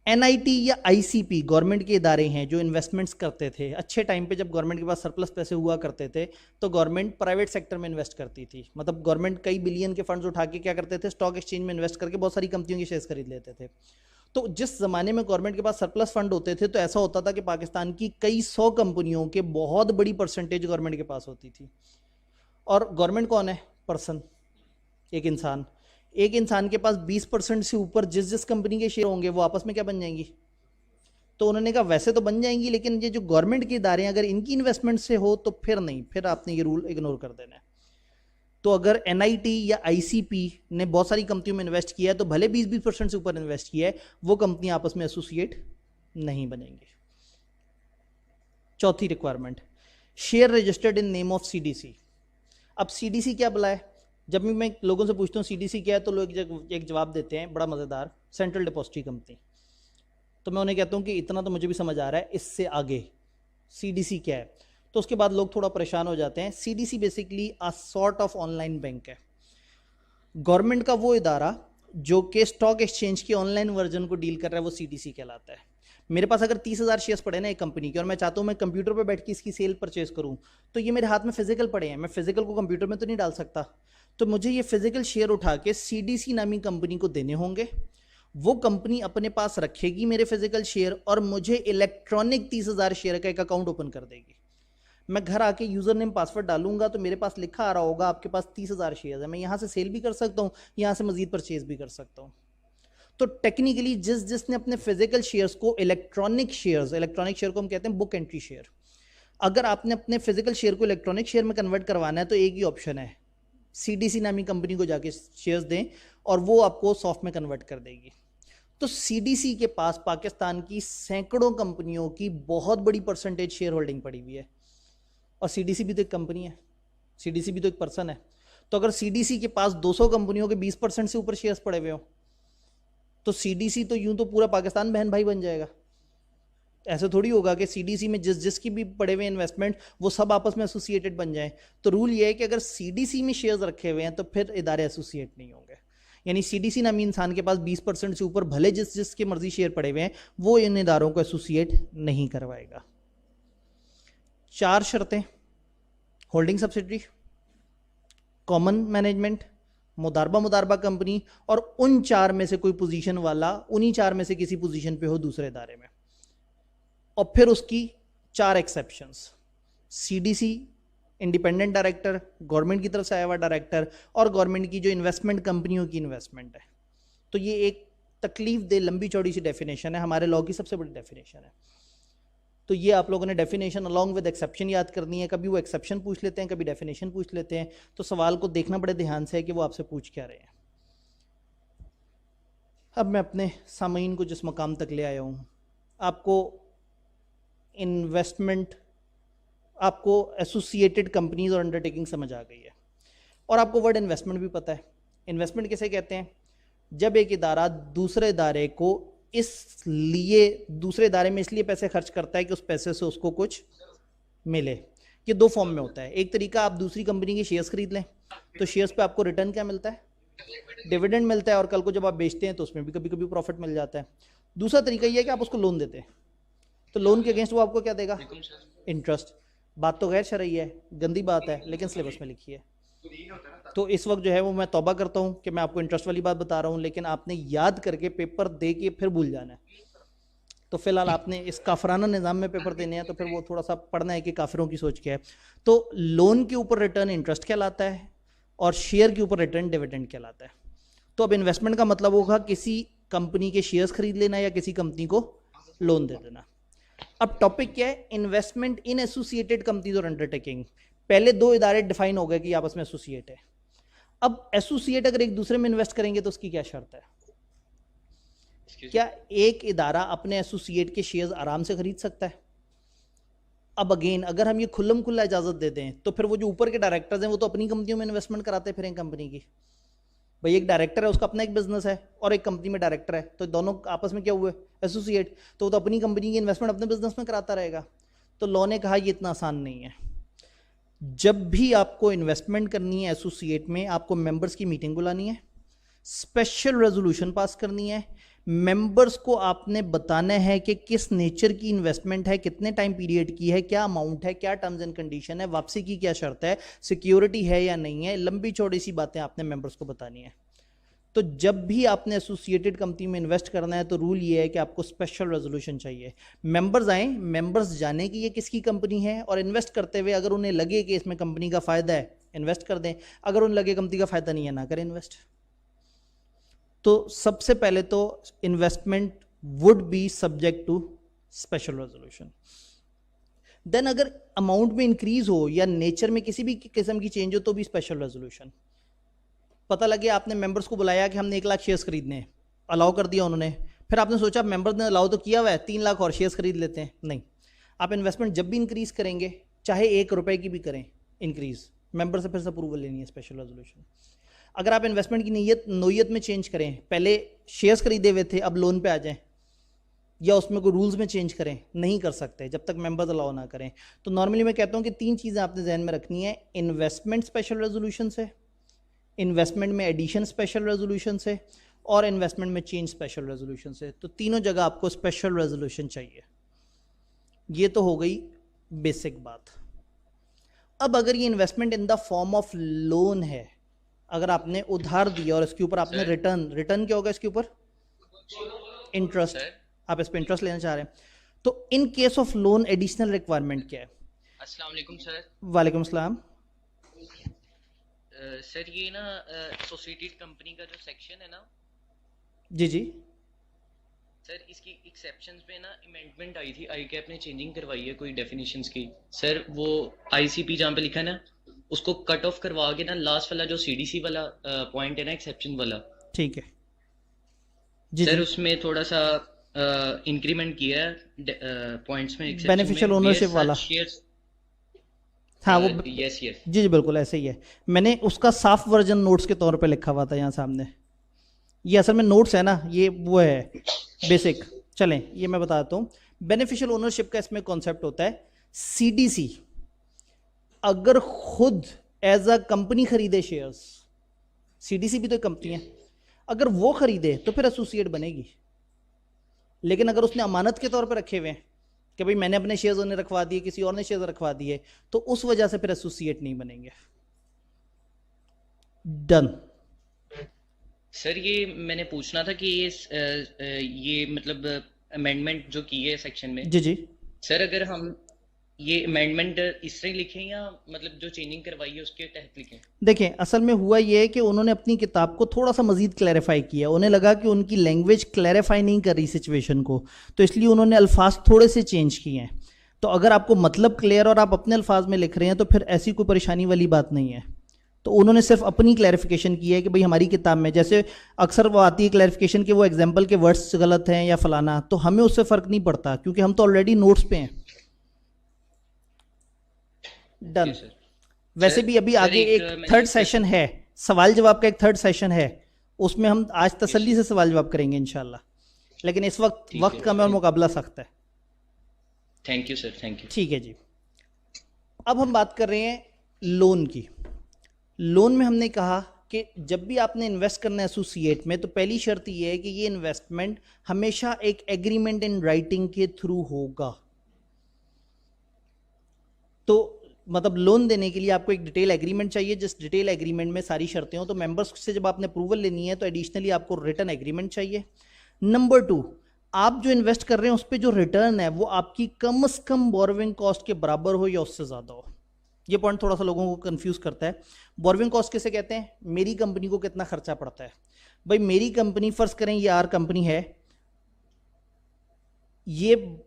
एनआईटी या आईसीपी गवर्नमेंट के इदारे हैं जो इन्वेस्टमेंट्स करते थे। अच्छे टाइम पे जब गवर्नमेंट के पास सरप्लस पैसे हुआ करते थे तो गवर्नमेंट प्राइवेट सेक्टर में इन्वेस्ट करती थी। मतलब गवर्नमेंट कई बिलियन के फंड्स उठा के क्या करते थे, स्टॉक एक्सचेंज में इन्वेस्ट करके बहुत सारी कंपनियों के शेयर्स खरीद लेते थे। तो जिस जमाने में गवर्नमेंट के पास सरप्लस फंड होते थे तो ऐसा होता था कि पाकिस्तान की कई 100 कंपनियों के बहुत बड़ी परसेंटेज गवर्नमेंट के पास होती थी। और गवर्नमेंट कौन है? पर्सन, एक इंसान। एक इंसान के पास 20% से ऊपर जिस जिस कंपनी के शेयर होंगे वो आपस में क्या बन जाएंगी? तो उन्होंने कहा वैसे तो बन जाएंगी, लेकिन ये जो गवर्नमेंट के इदारे हैं अगर इनकी इन्वेस्टमेंट से हो तो फिर नहीं, फिर आपने ये रूल इग्नोर कर देना है। तो अगर एनआईटी या आईसीपी ने बहुत सारी कंपनियों में इन्वेस्ट किया है तो भले 20% से ऊपर इन्वेस्ट किया है, वो कंपनी आपस में एसोसिएट नहीं बनेंगी। चौथी requirement, share registered in name of CDC. अब सीडीसी क्या बुला है? जब भी मैं लोगों से पूछता हूँ सीडीसी क्या है तो लोग एक जवाब देते हैं बड़ा मज़ेदार, सेंट्रल डिपॉजिटरी कंपनी। तो मैं उन्हें कहता हूँ कि इतना तो मुझे भी समझ आ रहा है, इससे आगे सीडीसी क्या है? तो उसके बाद लोग थोड़ा परेशान हो जाते हैं। CDC basically a sort of online bank है। गवर्नमेंट का वो इदारा जो कि स्टॉक एक्सचेंज के ऑनलाइन वर्जन को डील कर रहा है वो सीडीसी कहलाता है। मेरे पास अगर 30,000 शेयर्स पड़े ना एक कंपनी के और मैं चाहता हूँ मैं कंप्यूटर पर बैठ के इसकी सेल परचेज करूँ, तो ये मेरे हाथ में फिजिकल पड़े हैं, मैं फिजिकल को कंप्यूटर में तो नहीं डाल सकता। तो मुझे ये फिजिकल शेयर उठा के सीडीसी नामी कंपनी को देने होंगे। वो कंपनी अपने पास रखेगी मेरे फिजिकल शेयर और मुझे इलेक्ट्रॉनिक 30,000 शेयर का एक अकाउंट ओपन कर देगी। मैं घर आके यूजर नेम पासवर्ड डालूंगा तो मेरे पास लिखा आ रहा होगा आपके पास 30,000 शेयर है, मैं यहाँ से सेल भी कर सकता हूँ, यहाँ से मजीद परचेज भी कर सकता हूँ। तो टेक्निकली जिसने अपने फिजिकल शेयर्स को इलेक्ट्रॉनिक शेयर को हम कहते हैं बुक एंट्री शेयर, अगर आपने अपने फिजिकल शेयर को इलेक्ट्रॉनिक शेयर में कन्वर्ट करवाना है तो एक ही ऑप्शन है, सीडीसी नामी कंपनी को जाके शेयर्स दें और वो आपको सॉफ्ट में कन्वर्ट कर देगी। तो सीडीसी के पास पाकिस्तान की सैकड़ों कंपनियों की बहुत बड़ी परसेंटेज शेयर होल्डिंग पड़ी हुई है। और सीडीसी भी तो एक कंपनी है, सीडीसी भी तो एक पर्सन है। तो अगर सीडीसी के पास 200 कंपनियों के 20% से ऊपर शेयर्स पड़े हुए हो तो सीडीसी तो यूं तो पूरा पाकिस्तान बहन भाई बन जाएगा। ऐसा थोड़ी होगा कि सीडीसी में जिसकी भी पड़े हुए इन्वेस्टमेंट वो सब आपस में एसोसिएटेड बन जाए। तो रूल ये है कि अगर सीडीसी में शेयर्स रखे हुए हैं तो फिर इदारे एसोसिएट नहीं होंगे। यानी सीडीसी नामी इंसान के पास 20% से ऊपर भले जिसके मर्जी शेयर पड़े हुए हैं वो इन इदारों को एसोसिएट नहीं करवाएगा। 4 शर्तें, होल्डिंग सब्सिडरी, कॉमन मैनेजमेंट, मुदारबा कंपनी और उन 4 में से कोई पोजीशन वाला उन्हीं 4 में से किसी पोजीशन पे हो दूसरे इदारे में। और फिर उसकी 4 exceptions, CDC, independent director, government की तरफ से आया हुआ डायरेक्टर और गवर्नमेंट की जो इन्वेस्टमेंट कंपनियों की इन्वेस्टमेंट है। तो ये एक तकलीफ दे लंबी चौड़ी सी डेफिनेशन है, हमारे लॉ की सबसे बड़ी डेफिनेशन है। तो ये आप लोगों ने डेफिनेशन अलॉन्ग विद एक्सेप्शन याद करनी है। कभी वो एक्सेप्शन पूछ लेते हैं, कभी डेफिनेशन पूछ लेते हैं, तो सवाल को देखना बड़े ध्यान से है कि वो आपसे पूछ क्या रहे हैं। अब मैं अपने सामीन को जिस मकाम तक ले आया हूँ, आपको इन्वेस्टमेंट, आपको एसोसिएटेड कंपनीज और अंडरटेकिंग समझ आ गई है, और आपको वर्ड इन्वेस्टमेंट भी पता है। इन्वेस्टमेंट किसे कहते हैं? जब एक इदारा दूसरे इदारे को इसलिए दूसरे इदारे में इसलिए पैसे खर्च करता है कि उस पैसे से उसको कुछ मिले। ये दो फॉर्म में होता है। एक तरीका, आप दूसरी कंपनी के शेयर्स खरीद लें, तो शेयर्स पे आपको रिटर्न क्या मिलता है? डिविडेंड मिलता है, और कल को जब आप बेचते हैं तो उसमें भी कभी कभी प्रॉफिट मिल जाता है। दूसरा तरीका ये है कि आप उसको लोन देते हैं, तो लोन के अगेंस्ट वो आपको क्या देगा? इंटरेस्ट। बात तो गैर शरई है, गंदी बात है, लेकिन सिलेबस में लिखी है। तो इस वक्त जो है वो मैं तौबा करता हूँ कि मैं आपको इंटरेस्ट वाली बात बता रहा हूँ, लेकिन आपने याद करके पेपर दे के फिर भूल जाना है। तो फिलहाल आपने इस काफराना निज़ाम में पेपर देने हैं, तो फिर वो थोड़ा सा पढ़ना है कि काफिरों की सोच क्या है। तो लोन के ऊपर रिटर्न इंटरेस्ट कहलाता है, और शेयर के ऊपर रिटर्न डिविडेंड कहलाता है। तो अब इन्वेस्टमेंट का मतलब होगा किसी कंपनी के शेयर्स खरीद लेना या किसी कंपनी को लोन दे देना। अब टॉपिक क्या है? इन्वेस्टमेंट इन एसोसिएटेड कंपनीज और अंडरटेकिंग। पहले दो इदारे डिफाइन हो गए कि आपस में एसोसिएट है। अब एसोसिएट अगर एक दूसरे में इन्वेस्ट करेंगे तो उसकी क्या शर्त है? क्या एक इदारा अपने एसोसिएट के शेयर्स आराम से खरीद सकता है? अब अगेन, अगर हम ये खुल्लम खुल्ला इजाजत दे दें तो फिर वो जो ऊपर के डायरेक्टर्स हैं वो तो अपनी कंपनियों में इन्वेस्टमेंट कराते फिर कंपनी की। भाई एक डायरेक्टर है, उसका अपना एक बिजनेस है, और एक कंपनी में डायरेक्टर है, तो दोनों आपस में क्या हुए? एसोसिएट। तो वो तो अपनी कंपनी की इन्वेस्टमेंट अपने बिजनेस में कराता रहेगा। तो लॉ ने कहा ये इतना आसान नहीं है। जब भी आपको इन्वेस्टमेंट करनी है एसोसिएट में, आपको मेंबर्स की मीटिंग बुलानी है, स्पेशल रेजोल्यूशन पास करनी है, मेंबर्स को आपने बताना है कि किस नेचर की इन्वेस्टमेंट है, कितने टाइम पीरियड की है, क्या अमाउंट है, क्या टर्म्स एंड कंडीशन है, वापसी की क्या शर्त है, सिक्योरिटी है या नहीं है, लंबी चौड़ी सी बातें आपने मेंबर्स को बतानी है। तो जब भी आपने एसोसिएटेड कंपनी में इन्वेस्ट करना है तो रूल ये है कि आपको स्पेशल रेजोल्यूशन चाहिए। मेंबर्स आए, मेंबर्स जाने कि ये किसकी कंपनी है, और इन्वेस्ट करते हुए अगर उन्हें लगे कि इसमें कंपनी का फायदा है इन्वेस्ट कर दें, अगर उन्हें लगे कंपनी का फायदा नहीं है ना करें इन्वेस्ट। तो सबसे पहले तो investment would be subject to special resolution. Then अगर अमाउंट में इंक्रीज हो या नेचर में किसी भी किस्म की चेंज हो तो भी स्पेशल रेजोल्यूशन। पता लगे आपने मेंबर्स को बुलाया कि हमने 1 लाख शेयर्स खरीदने हैं, अलाउ कर दिया उन्होंने, फिर आपने सोचा मेंबर्स ने अलाउ तो किया हुआ है 3 लाख और शेयर्स खरीद लेते हैं। नहीं, आप इन्वेस्टमेंट जब भी इंक्रीज करेंगे, चाहे 1 रुपए की भी करें इंक्रीज, मेंबर से फिर से अप्रूवल लेनी है, स्पेशल रेजोल्यूशन। अगर आप इन्वेस्टमेंट की नोयत में चेंज करें, पहले शेयर्स खरीदे हुए थे अब लोन पे आ जाएं, या उसमें कोई रूल्स में चेंज करें, नहीं कर सकते जब तक मेंबर्स अलाउ ना करें। तो नॉर्मली मैं कहता हूं कि 3 चीज़ें आपने जहन में रखनी है, इन्वेस्टमेंट स्पेशल रेजोल्यूशन से, इन्वेस्टमेंट में एडिशन स्पेशल रेजोल्यूशन से, और इन्वेस्टमेंट में चेंज स्पेशल रेजोल्यूशन से। तो तीनों जगह आपको स्पेशल रेजोल्यूशन चाहिए। ये तो हो गई बेसिक बात। अब अगर ये investment in the form of loan है, अगर आपने उधार दिया और इसके ऊपर आपने रिटर्न क्या होगा इसके ऊपर? इंटरेस्ट। आप इस पर इंटरेस्ट लेना चाह रहे हैं, तो in case of loan additional requirement क्या है? अस्सलाम वालेकुम सर। वालेकुम सलाम। सर ये ना एसोसिएटेड कंपनी का जो सेक्शन है ना, जी जी सर इसकी एक्सेप्शंस पे ना अमेंडमेंट आई थी, आई कैप ने चेंजिंग करवाई है कोई डेफिनेशंस की। सर वो आईसीपी जहाँ पे लिखा है ना, उसको कट ऑफ करवा के ना लास्ट वाला जो सीडीसी वाला पॉइंट है ना एक्सेप्शन वाला, ठीक है जी सर जी। उसमें थोड़ा सा इंक्रीमेंट किया है पॉइंट्स में, बेनिफिशियल ओनरशिप वाला। हाँ वो यस यस जी जी बिल्कुल ऐसे ही है। मैंने उसका साफ वर्जन नोट्स के तौर पे लिखा हुआ था यहाँ सामने। ये असल में नोट्स है ना, ये वो है बेसिक। चलें ये मैं बताता हूँ। बेनिफिशियल ओनरशिप का इसमें कॉन्सेप्ट होता है, सीडीसी अगर खुद एज अ कंपनी खरीदे शेयर्स, सीडीसी भी तो एक कंपनी है, अगर वो खरीदे तो फिर एसोसिएट बनेगी। लेकिन अगर उसने अमानत के तौर पर रखे हुए हैं कि भाई मैंने अपने शेयर्स उन्हें रखवा दिए, किसी और ने शेयर्स रखवा दिए, तो उस वजह से फिर एसोसिएट नहीं बनेंगे। डन। सर ये मैंने पूछना था कि ये मतलब अमेंडमेंट जो की है सेक्शन में, जी जी सर अगर हम ये अमेंडमेंट इस तरह लिखें या मतलब जो चेंजिंग करवाई है उसके तहत लिखें? देखें असल में हुआ ये है कि उन्होंने अपनी किताब को थोड़ा सा मजीद क्लैरिफाई किया। उन्हें लगा कि उनकी लैंग्वेज क्लैरिफाई नहीं कर रही सिचुएशन को, तो इसलिए उन्होंने अल्फाज थोड़े से चेंज किए हैं। तो अगर आपको मतलब क्लियर और आप अपने अल्फाज में लिख रहे हैं तो फिर ऐसी कोई परेशानी वाली बात नहीं है। तो उन्होंने सिर्फ अपनी क्लैरिफिकेशन की है कि भाई हमारी किताब में जैसे अक्सर वो आती है क्लैरिफिकेशन कि वो एग्जाम्पल के वर्ड्स गलत हैं या फलाना, तो हमें उससे फ़र्क नहीं पड़ता क्योंकि हम तो ऑलरेडी नोट्स पे हैं। डन। सर वैसे सर भी अभी सर आगे एक एक मैंने थर्ड एक सेशन क्वेश्चन है, सवाल जवाब का एक थर्ड सेशन है, उसमें हम आज तसल्ली सर से सवाल जवाब करेंगे इंशाल्लाह। लेकिन इस वक्त ठीक वक्त है कम है और मुकाबला सख्त है। Thank you sir thank you. ठीक है जी। अब हम बात कर रहे हैं लोन की। लोन में हमने कहा कि जब भी आपने इन्वेस्ट करना है एसोसिएट में तो पहली शर्त यह है कि ये इन्वेस्टमेंट हमेशा एक एग्रीमेंट इन राइटिंग के थ्रू होगा। तो मतलब लोन देने के लिए आपको एक डिटेल एग्रीमेंट चाहिए, जिस डिटेल एग्रीमेंट में सारी शर्तें हो। तो मेंबर्स से जब आपने अप्रूवल लेनी है तो एडिशनली आपको रिटर्न एग्रीमेंट चाहिए। नंबर 2, आप जो इन्वेस्ट कर रहे हैं उस पर जो रिटर्न है वो आपकी कम से कम बोरोविंग कॉस्ट के बराबर हो या उससे ज़्यादा हो। ये पॉइंट थोड़ा सा लोगों को कंफ्यूज करता है। बोरोविंग कॉस्ट किसे कहते हैं? मेरी कंपनी को कितना खर्चा पड़ता है। भाई मेरी कंपनी, फर्ज करें ये आर कंपनी है, ये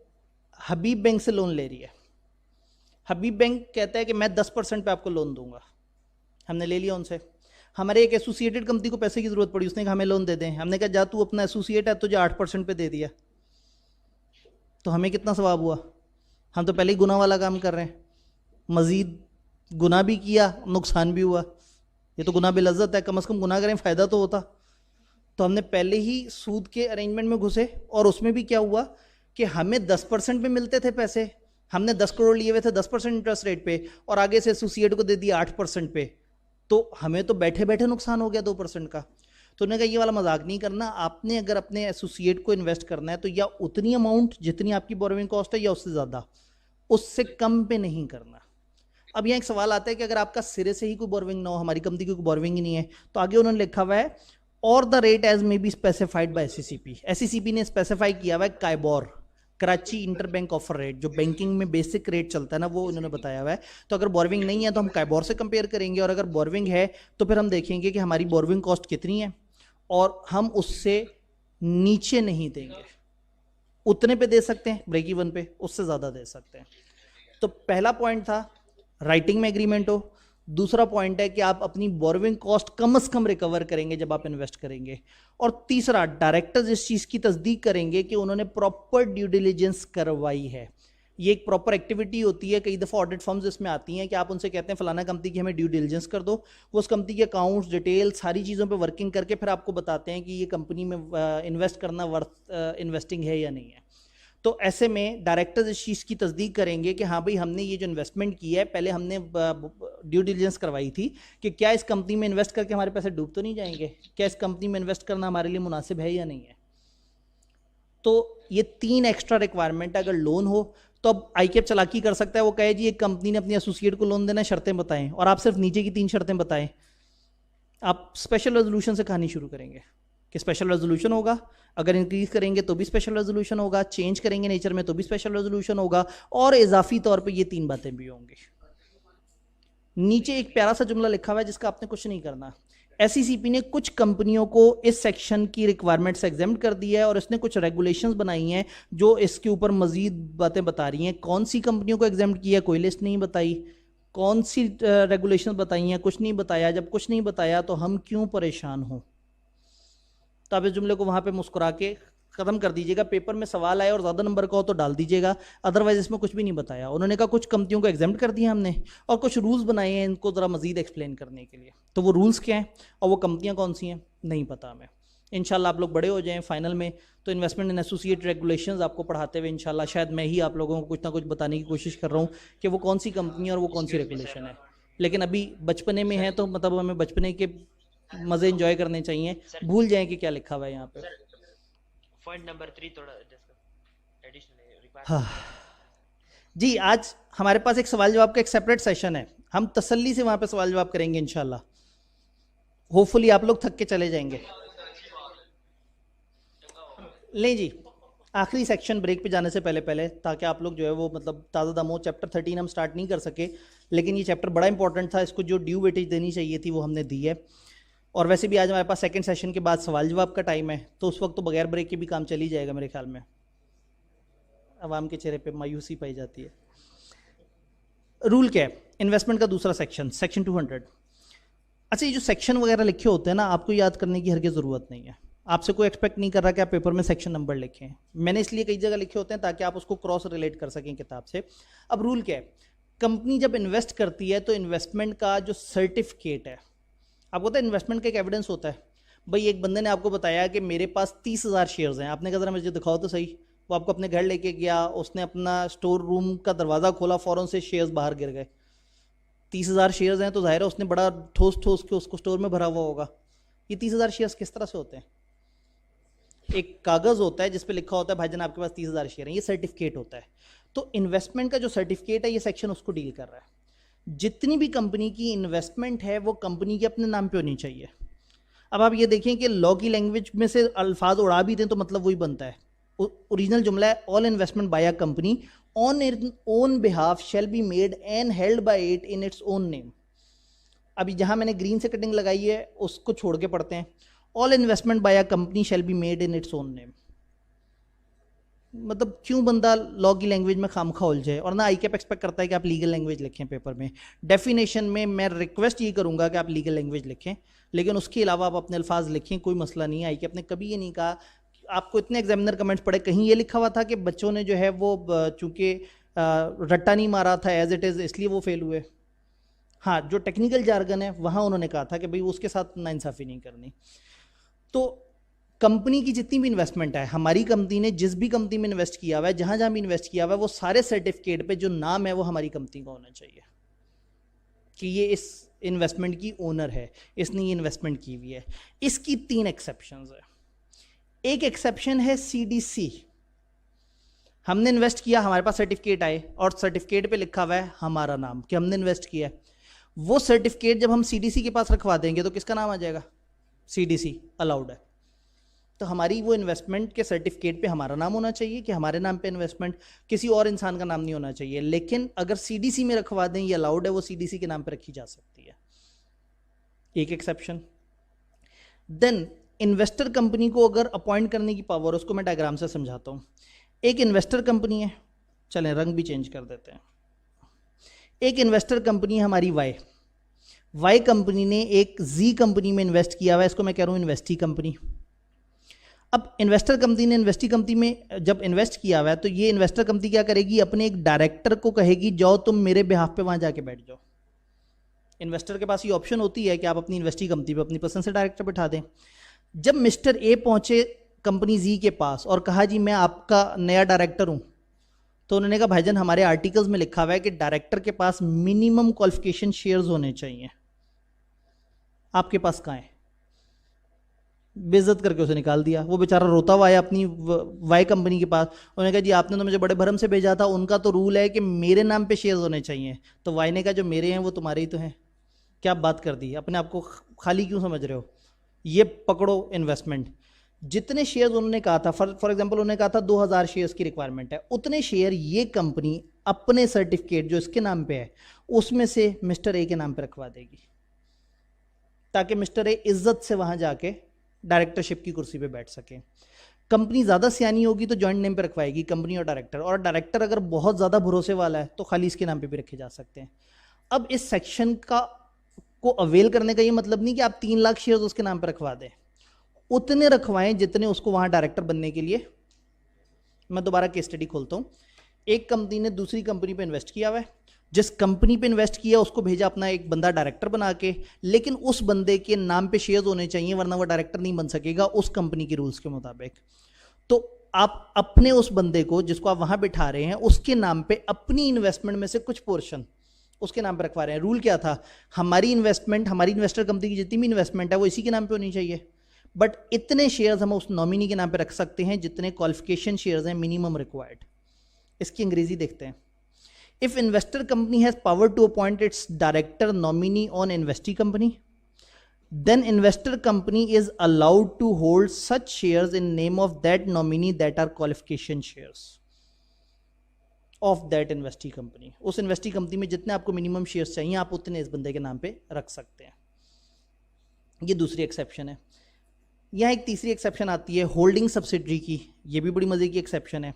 हबीब बैंक से लोन ले रही है। हबीब बैंक कहता है कि मैं 10% पे आपको लोन दूंगा। हमने ले लिया उनसे। हमारे एक एसोसिएटेड कंपनी को पैसे की जरूरत पड़ी, उसने कहा हमें लोन दे दें। हमने कहा जा तू अपना एसोसिएट है, तुझे 8% पे दे दिया, तो हमें कितना सवाब हुआ? हम तो पहले ही गुनाह वाला काम कर रहे हैं, मजीद गुनाह भी किया, नुकसान भी हुआ। ये तो गुनाह बेलज़्ज़त है, कम से कम गुनाह करें फ़ायदा तो होता। तो हमने पहले ही सूद के अरेंजमेंट में घुसे और उसमें भी क्या हुआ कि हमें 10% पे मिलते थे पैसे। हमने 10 करोड़ लिए हुए थे 10% इंटरेस्ट रेट पे और आगे से एसोसिएट को दे दिया 8% पे, तो हमें तो बैठे बैठे नुकसान हो गया 2% का। तो उन्होंने कहा ये वाला मजाक नहीं करना, आपने अगर अपने एसोसिएट को इन्वेस्ट करना है तो या उतनी अमाउंट जितनी आपकी बोरोविंग कॉस्ट है या उससे ज़्यादा, उससे कम पे नहीं करना। अब यहाँ एक सवाल आता है कि अगर आपका सिरे से ही कोई बोरोविंग ना हो, हमारी कंपनी की कोई बोरोविंग ही नहीं है, तो आगे उन्होंने लिखा हुआ है और the rate as may be specified by SECP. SECP ने स्पेसिफाई किया हुआ है KIBOR, Karachi inter bank offer rate, जो बैंकिंग में बेसिक रेट चलता है ना, वो इन्होंने बताया हुआ है। तो अगर बोरोविंग नहीं है तो हम काइबोर से कंपेयर करेंगे, और अगर बोरोविंग है तो फिर हम देखेंगे कि हमारी बोरोविंग कॉस्ट कितनी है और हम उससे नीचे नहीं देंगे। उतने पे दे सकते हैं ब्रेक इवन पे, उससे ज़्यादा दे सकते हैं। तो पहला पॉइंट था राइटिंग में एग्रीमेंट हो। दूसरा पॉइंट है कि आप अपनी बोरोविंग कॉस्ट कम से कम रिकवर करेंगे जब आप इन्वेस्ट करेंगे। और तीसरा, डायरेक्टर्स इस चीज़ की तस्दीक करेंगे कि उन्होंने प्रॉपर ड्यू डिलिजेंस करवाई है। ये एक प्रॉपर एक्टिविटी होती है, कई दफ़ा ऑडिट फर्म्स इसमें आती हैं कि आप उनसे कहते हैं फलाना कंपनी की हमें ड्यू डिलिजेंस कर दो, वो उस कंपनी के अकाउंट्स डिटेल सारी चीज़ों पे वर्किंग करके फिर आपको बताते हैं कि ये कंपनी में इन्वेस्ट करना वर्थ इन्वेस्टिंग है या नहीं है। तो ऐसे में डायरेक्टर्स इस चीज़ की तस्दीक करेंगे कि हाँ भाई हमने ये जो इन्वेस्टमेंट की है, पहले हमने ड्यू डिलिजेंस करवाई थी कि क्या इस कंपनी में इन्वेस्ट करके हमारे पैसे डूब तो नहीं जाएंगे, क्या इस कंपनी में इन्वेस्ट करना हमारे लिए मुनासिब है या नहीं है। तो ये 3 एक्स्ट्रा रिक्वायरमेंट अगर लोन हो तो अब आईकेप चालाकी कर सकता है, वो कहे जी एक कंपनी ने अपनी एसोसिएट को लोन देना है, शर्तें बताएं, और आप सिर्फ नीचे की 3 शर्तें बताएं। आप स्पेशल रेजोल्यूशन से कहानी शुरू करेंगे कि स्पेशल रेजोल्यूशन होगा, अगर इंक्रीज करेंगे तो भी स्पेशल रेजोल्यूशन होगा, चेंज करेंगे नेचर में तो भी स्पेशल रेजोल्यूशन होगा, और इजाफी तौर पे ये 3 बातें भी होंगी। नीचे एक प्यारा सा जुमला लिखा हुआ है जिसका आपने कुछ नहीं करना। एससीसीपी ने कुछ कंपनियों को इस सेक्शन की रिक्वायरमेंट से एग्जेम्प्ट कर दिया है और इसने कुछ रेगुलेशंस बनाई हैं जो इसके ऊपर मजीद बातें बता रही हैं। कौन सी कंपनियों को एग्जेम्प्ट किया, कोई लिस्ट नहीं बताई। कौन सी रेगुलेशंस बताई हैं, कुछ नहीं बताया। जब कुछ नहीं बताया तो हम क्यों परेशान हों। तो आप इस जुमले को वहाँ पे मुस्कुरा के ख़त्म कर दीजिएगा। पेपर में सवाल आए और ज़्यादा नंबर का हो तो डाल दीजिएगा, अदरवाइज इसमें कुछ भी नहीं बताया। उन्होंने कहा कुछ कंपनियों को एग्जाम्प्ट कर दिया हमने और कुछ रूल्स बनाए हैं इनको ज़रा मज़ीद एक्सप्लेन करने के लिए। तो वो रूल्स क्या हैं और वो कंपनियाँ कौन सी हैं नहीं पता हमें। इंशाल्लाह आप लोग बड़े हो जाएं फाइनल में तो इन्वेस्टमेंट इन एसोसिएट रेगुलेशंस आपको पढ़ाते हुए इंशाल्लाह शायद मैं ही आप लोगों को कुछ ना कुछ बताने की कोशिश कर रहा हूँ कि वो कौन सी कंपनी और वो कौन सी रेगुलेशन है। लेकिन अभी बचपने में है तो मतलब हमें बचपने के मज़े इंजॉय करने चाहिए, भूल जाएं कि क्या लिखा हुआ है यहाँ पे। पॉइंट नंबर 3 थोड़ा डिस्कस एडिशनल रिक्वायरमेंट। हाँ जी, आज हमारे पास एक सवाल जवाब का एक सेपरेट सेशन है, हम तसल्ली से वहाँ पे सवाल जवाब करेंगे इंशाल्लाह। होपफुली आप लोग थक के चले जाएंगे। लें जी, आखिरी सेक्शन ब्रेक पे जाने से पहले ताकि आप लोग जो है वो मतलब ताज़ा दम हो। चैप्टर 13 हम स्टार्ट नहीं कर सके, लेकिन ये चैप्टर बड़ा इंपॉर्टेंट था, इसको जो ड्यू वेटेज देनी चाहिए थी वो हमने दी है। और वैसे भी आज हमारे पास सेकंड सेशन के बाद सवाल जवाब का टाइम है, तो उस वक्त तो बगैर ब्रेक के भी काम चल ही जाएगा मेरे ख्याल में। आवाम के चेहरे पे मायूसी पाई जाती है। रूल क्या है इन्वेस्टमेंट का? दूसरा सेक्शन, सेक्शन 200। अच्छा, ये जो सेक्शन वगैरह लिखे होते हैं ना, आपको याद करने की हरगिज़ ज़रूरत नहीं है। आपसे कोई एक्सपेक्ट नहीं कर रहा कि आप पेपर में सेक्शन नंबर लिखें। मैंने इसलिए कई जगह लिखे होते हैं ताकि आप उसको क्रॉस रिलेट कर सकें किताब से। अब रूल क्या है, कंपनी जब इन्वेस्ट करती है तो इन्वेस्टमेंट का जो सर्टिफिकेट है, आपको पता है इन्वेस्टमेंट का एक एविडेंस होता है। भाई एक बंदे ने आपको बताया कि मेरे पास 30,000 शेयर्स हैं, आपने कहा जरा मुझे दिखाओ तो सही। वो आपको अपने घर लेके गया, उसने अपना स्टोर रूम का दरवाज़ा खोला, फ़ौरन से शेयर्स बाहर गिर गए। 30,000 शेयर्स हैं तो जाहिर है उसने बड़ा ठोस ठोस के उसको स्टोर में भरा हुआ होगा। ये 30,000 शेयर्स किस तरह से होते हैं? एक कागज़ होता है जिस पे लिखा होता है भाईजान आपके पास 30,000 शेयर हैं, ये सर्टिफिकेट होता है। तो इन्वेस्टमेंट का जो सर्टिफिकेट है ये सेक्शन उसको डील कर रहा है। जितनी भी कंपनी की इन्वेस्टमेंट है वो कंपनी के अपने नाम पे होनी चाहिए। अब आप ये देखें कि लॉ की लैंग्वेज में से अल्फाज उड़ा भी दें तो मतलब वही बनता है। ओरिजिनल जुमला है all investment by a company on its own behalf shall be made and held by it in its own name. अभी जहां मैंने ग्रीन से कटिंग लगाई है उसको छोड़ के पढ़ते हैं, all investment by a company shall be made in its own name. मतलब क्यों बंदा लॉ की लैंग्वेज में खामखा उलझे? और ना आईकैप एक्सपेक्ट करता है कि आप लीगल लैंग्वेज लिखें पेपर में। डेफिनेशन में मैं रिक्वेस्ट ये करूंगा कि आप लीगल लैंग्वेज लिखें, लेकिन उसके अलावा आप अपने अल्फाज लिखें, कोई मसला नहीं है। आईकैप ने कभी ये नहीं कहा। आपको इतने एग्जामिनर कमेंट्स पढ़े, कहीं ये लिखा हुआ था कि बच्चों ने जो है वो चूंकि रट्टा नहीं मारा था एज इट इज़ इसलिए वो फेल हुए। हाँ, जो टेक्निकल जार्गन है वहाँ उन्होंने कहा था कि भाई उसके साथ नाइंसाफ़ी नहीं करनी। तो कंपनी की जितनी भी इन्वेस्टमेंट है, हमारी कंपनी ने जिस भी कंपनी में इन्वेस्ट किया हुआ है, जहां जहां भी इन्वेस्ट किया हुआ है, वो सारे सर्टिफिकेट पे जो नाम है वो हमारी कंपनी का होना चाहिए कि ये इस इन्वेस्टमेंट की ओनर है, इसने ये इन्वेस्टमेंट की हुई है। इसकी 3 एक्सेप्शंस है। एक एक्सेप्शन है सीडीसी। हमने इन्वेस्ट किया, हमारे पास सर्टिफिकेट आए और सर्टिफिकेट पे लिखा हुआ है हमारा नाम कि हमने इन्वेस्ट किया है। वो सर्टिफिकेट जब हम सीडीसी के पास रखवा देंगे तो किसका नाम आ जाएगा? सीडीसी अलाउड है। तो हमारी वो इन्वेस्टमेंट के सर्टिफिकेट पे हमारा नाम होना चाहिए कि हमारे नाम पे इन्वेस्टमेंट, किसी और इंसान का नाम नहीं होना चाहिए। लेकिन अगर सीडीसी में रखवा दें, ये अलाउड है, वो सीडीसी के नाम पे रखी जा सकती है। एक एक्सेप्शन। देन इन्वेस्टर कंपनी को अगर अपॉइंट करने की पावर, उसको मैं डायग्राम से समझाता हूँ। एक इन्वेस्टर कंपनी है, चलें रंग भी चेंज कर देते हैं। एक इन्वेस्टर कंपनी है हमारी वाई कंपनी ने एक जी कंपनी में इन्वेस्ट किया हुआ है, इसको मैं कह रहा हूँ इन्वेस्टी कंपनी। अब इन्वेस्टर कंपनी ने इन्वेस्टी कंपनी में जब इन्वेस्ट किया हुआ है तो ये इन्वेस्टर कंपनी क्या करेगी? अपने एक डायरेक्टर को कहेगी जाओ तुम मेरे बिहाफ पे वहां जाके बैठ जाओ। इन्वेस्टर के पास ये ऑप्शन होती है कि आप अपनी इन्वेस्टी कंपनी पे अपनी पसंद से डायरेक्टर बिठा दें। जब मिस्टर ए पहुंचे कंपनी जी के पास और कहा जी मैं आपका नया डायरेक्टर हूं, तो उन्होंने कहा भाईजान हमारे आर्टिकल्स में लिखा हुआ है कि डायरेक्टर के पास मिनिमम क्वालिफिकेशन शेयर्स होने चाहिए, आपके पास कहाँ है? बेइज्जत करके उसे निकाल दिया। वो बेचारा रोता हुआ आया अपनी वाई कंपनी के पास। उन्होंने कहा जी आपने तो मुझे बड़े भरम से भेजा था, उनका तो रूल है कि मेरे नाम पे शेयर्स होने चाहिए। तो वाई ने कहा जो मेरे हैं वो तुम्हारे ही तो हैं, क्या बात कर दी? अपने आप को खाली क्यों समझ रहे हो? ये पकड़ो इन्वेस्टमेंट। जितने शेयर्स उन्होंने कहा था, फॉर एग्जाम्पल उन्होंने कहा था 2,000 शेयर्स की रिक्वायरमेंट है, उतने शेयर ये कंपनी अपने सर्टिफिकेट जो इसके नाम पे है उसमें से मिस्टर ए के नाम पे रखवा देगी, ताकि मिस्टर ए इज्जत से वहां जाके डायरेक्टरशिप की कुर्सी पे बैठ सके। कंपनी ज़्यादा सियानी होगी तो जॉइंट नेम पे रखवाएगी कंपनी और डायरेक्टर, और डायरेक्टर अगर बहुत ज़्यादा भरोसे वाला है तो खाली इसके नाम पे भी रखे जा सकते हैं। अब इस सेक्शन को अवेल करने का ये मतलब नहीं कि आप 3 लाख शेयर्स उसके नाम पे रखवा दें, उतने रखवाएं जितने उसको वहां डायरेक्टर बनने के लिए। मैं दोबारा केस स्टडी खोलता हूं। एक कंपनी ने दूसरी कंपनी पे इन्वेस्ट किया हुआ है, जिस कंपनी पे इन्वेस्ट किया उसको भेजा अपना एक बंदा डायरेक्टर बना के, लेकिन उस बंदे के नाम पे शेयर्स होने चाहिए वरना वो डायरेक्टर नहीं बन सकेगा उस कंपनी के रूल्स के मुताबिक। तो आप अपने उस बंदे को जिसको आप वहां बिठा रहे हैं उसके नाम पे अपनी इन्वेस्टमेंट में से कुछ पोर्शन उसके नाम पे रखवा रहे हैं। रूल क्या था? हमारी इन्वेस्टमेंट, हमारी इन्वेस्टर कंपनी की जितनी भी इन्वेस्टमेंट है वो इसी के नाम पे होनी चाहिए, बट इतने शेयर्स हम उस नॉमिनी के नाम पे रख सकते हैं जितने क्वालिफिकेशन शेयर्स हैं मिनिमम रिक्वायर्ड। इसकी अंग्रेजी देखते हैं। If investor company has power to appoint its director nominee on investee company, then investor company is allowed to hold such shares in name of that nominee that are qualification shares of that investee company. उस investee company में जितने आपको minimum shares चाहिए आप उतने इस बंदे के नाम पे रख सकते हैं। ये दूसरी एक्सेप्शन है। यहाँ एक तीसरी एक्सेप्शन आती है होल्डिंग सब्सिडरी की, ये भी बड़ी मजे की एक्सेप्शन है।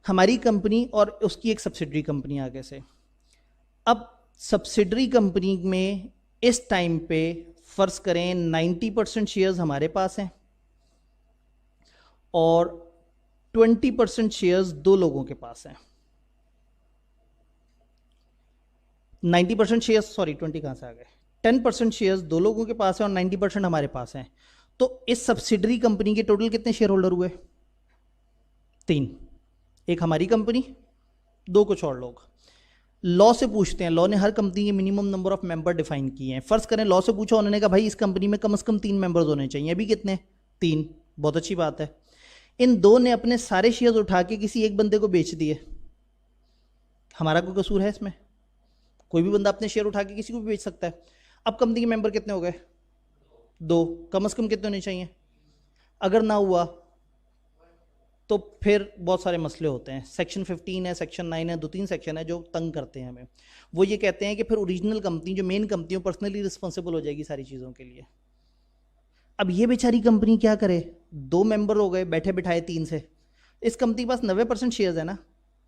हमारी कंपनी और उसकी एक सब्सिडरी कंपनी आगे से। अब सब्सिडरी कंपनी में इस टाइम पे फर्ज करें 90% शेयर्स हमारे पास हैं और 20% शेयर्स दो लोगों के पास हैं। 90% शेयर्स, सॉरी 20 कहां से आ गए, 10% शेयर्स दो लोगों के पास है और 90% हमारे पास हैं। तो इस सब्सिडरी कंपनी के टोटल कितने शेयर होल्डर हुए? 3। एक हमारी कंपनी, दो कुछ और लोग। लॉ से पूछते हैं, लॉ ने हर कंपनी के minimum number of member define किए हैं। फर्ज करें लॉ से पूछा, उन्होंने कहा भाई इस कंपनी में कम से कम 3 मेंबर्स होने चाहिए। अभी कितने? 3। बहुत अच्छी बात है। इन दो ने अपने सारे शेयर्स उठा के किसी एक बंदे को बेच दिए, हमारा कोई कसूर है इसमें? कोई भी बंदा अपने शेयर उठा के किसी को भी बेच सकता है। अब कंपनी के मेंबर कितने हो गए? 2। कम से कम कितने होने चाहिए? अगर ना हुआ तो फिर बहुत सारे मसले होते हैं। सेक्शन 15 है, सेक्शन 9 है, 2-3 सेक्शन है जो तंग करते हैं हमें। वो ये कहते हैं कि फिर ओरिजिनल कंपनी जो मेन कंपनी है पर्सनली रिस्पॉन्सिबल हो जाएगी सारी चीज़ों के लिए। अब ये बेचारी कंपनी क्या करे? 2 मेंबर हो गए बैठे बिठाए 3 से। इस कंपनी के पास 90% शेयर्स है ना।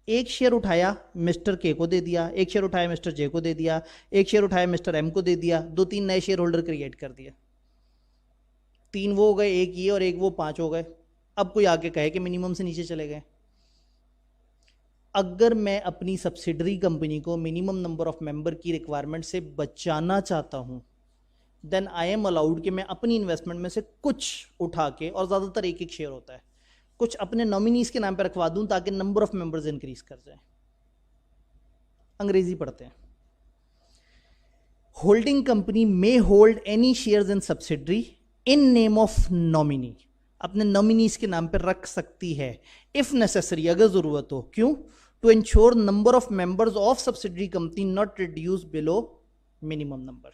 एक शेयर उठाया मिस्टर के को दे दिया, एक शेयर उठाया मिस्टर जे को दे दिया, एक शेयर उठाया मिस्टर एम को दे दिया, 2-3 नए शेयर होल्डर क्रिएट कर दिया। 3 वो हो गए, एक ये और एक वो, 5 हो गए। अब कोई आके कहे कि मिनिमम से नीचे चले गए। अगर मैं अपनी सब्सिडरी कंपनी को मिनिमम नंबर ऑफ मेंबर की रिक्वायरमेंट से बचाना चाहता हूं, देन आई एम अलाउड कि मैं अपनी इन्वेस्टमेंट में से कुछ उठा के, और ज़्यादातर एक एक शेयर होता है, कुछ अपने नॉमिनीज के नाम पर रखवा दूं ताकि नंबर ऑफ मेंबर्स इंक्रीज कर जाए। अंग्रेजी पढ़ते हैं। Holding company may hold any shares in subsidiary in name of nominee, अपने नॉमिनीज के नाम पर रख सकती है इफ नेसेसरी, अगर जरूरत हो। क्यों? To ensure number of members of subsidiary company not reduce below minimum number.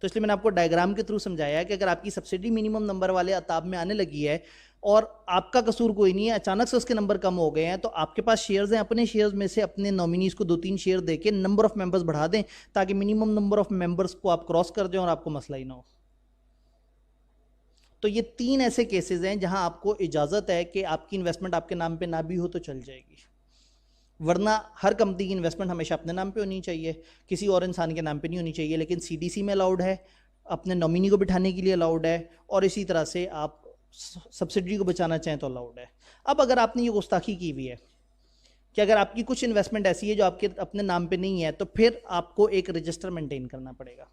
तो इसलिए मैंने आपको डायग्राम के थ्रू समझाया है कि अगर आपकी सब्सिडी मिनिमम नंबर वाले अताब में आने लगी है और आपका कसूर कोई नहीं है, अचानक से उसके नंबर कम हो गए हैं, तो आपके पास शेयर्स हैं, अपने शेयर्स में से अपने नॉमिनीज को 2-3 शेयर देके नंबर ऑफ मेंबर्स बढ़ा दें ताकि मिनिमम नंबर ऑफ मेंबर्स को आप क्रॉस कर दें और आपको मसला ही ना हो। तो ये 3 ऐसे केसेस हैं जहां आपको इजाजत है कि आपकी इन्वेस्टमेंट आपके नाम पे ना भी हो तो चल जाएगी, वरना हर कंपनी की इन्वेस्टमेंट हमेशा अपने नाम पे होनी चाहिए, किसी और इंसान के नाम पे नहीं होनी चाहिए। लेकिन सीडीसी में अलाउड है, अपने नॉमिनी को बिठाने के लिए अलाउड है, और इसी तरह से आप सब्सिडरी को बचाना चाहें तो अलाउड है। अब अगर आपने ये गुस्ताखी की हुई है कि अगर आपकी कुछ इन्वेस्टमेंट ऐसी है जो आपके अपने नाम पे नहीं है, तो फिर आपको एक रजिस्टर मेंटेन करना पड़ेगा।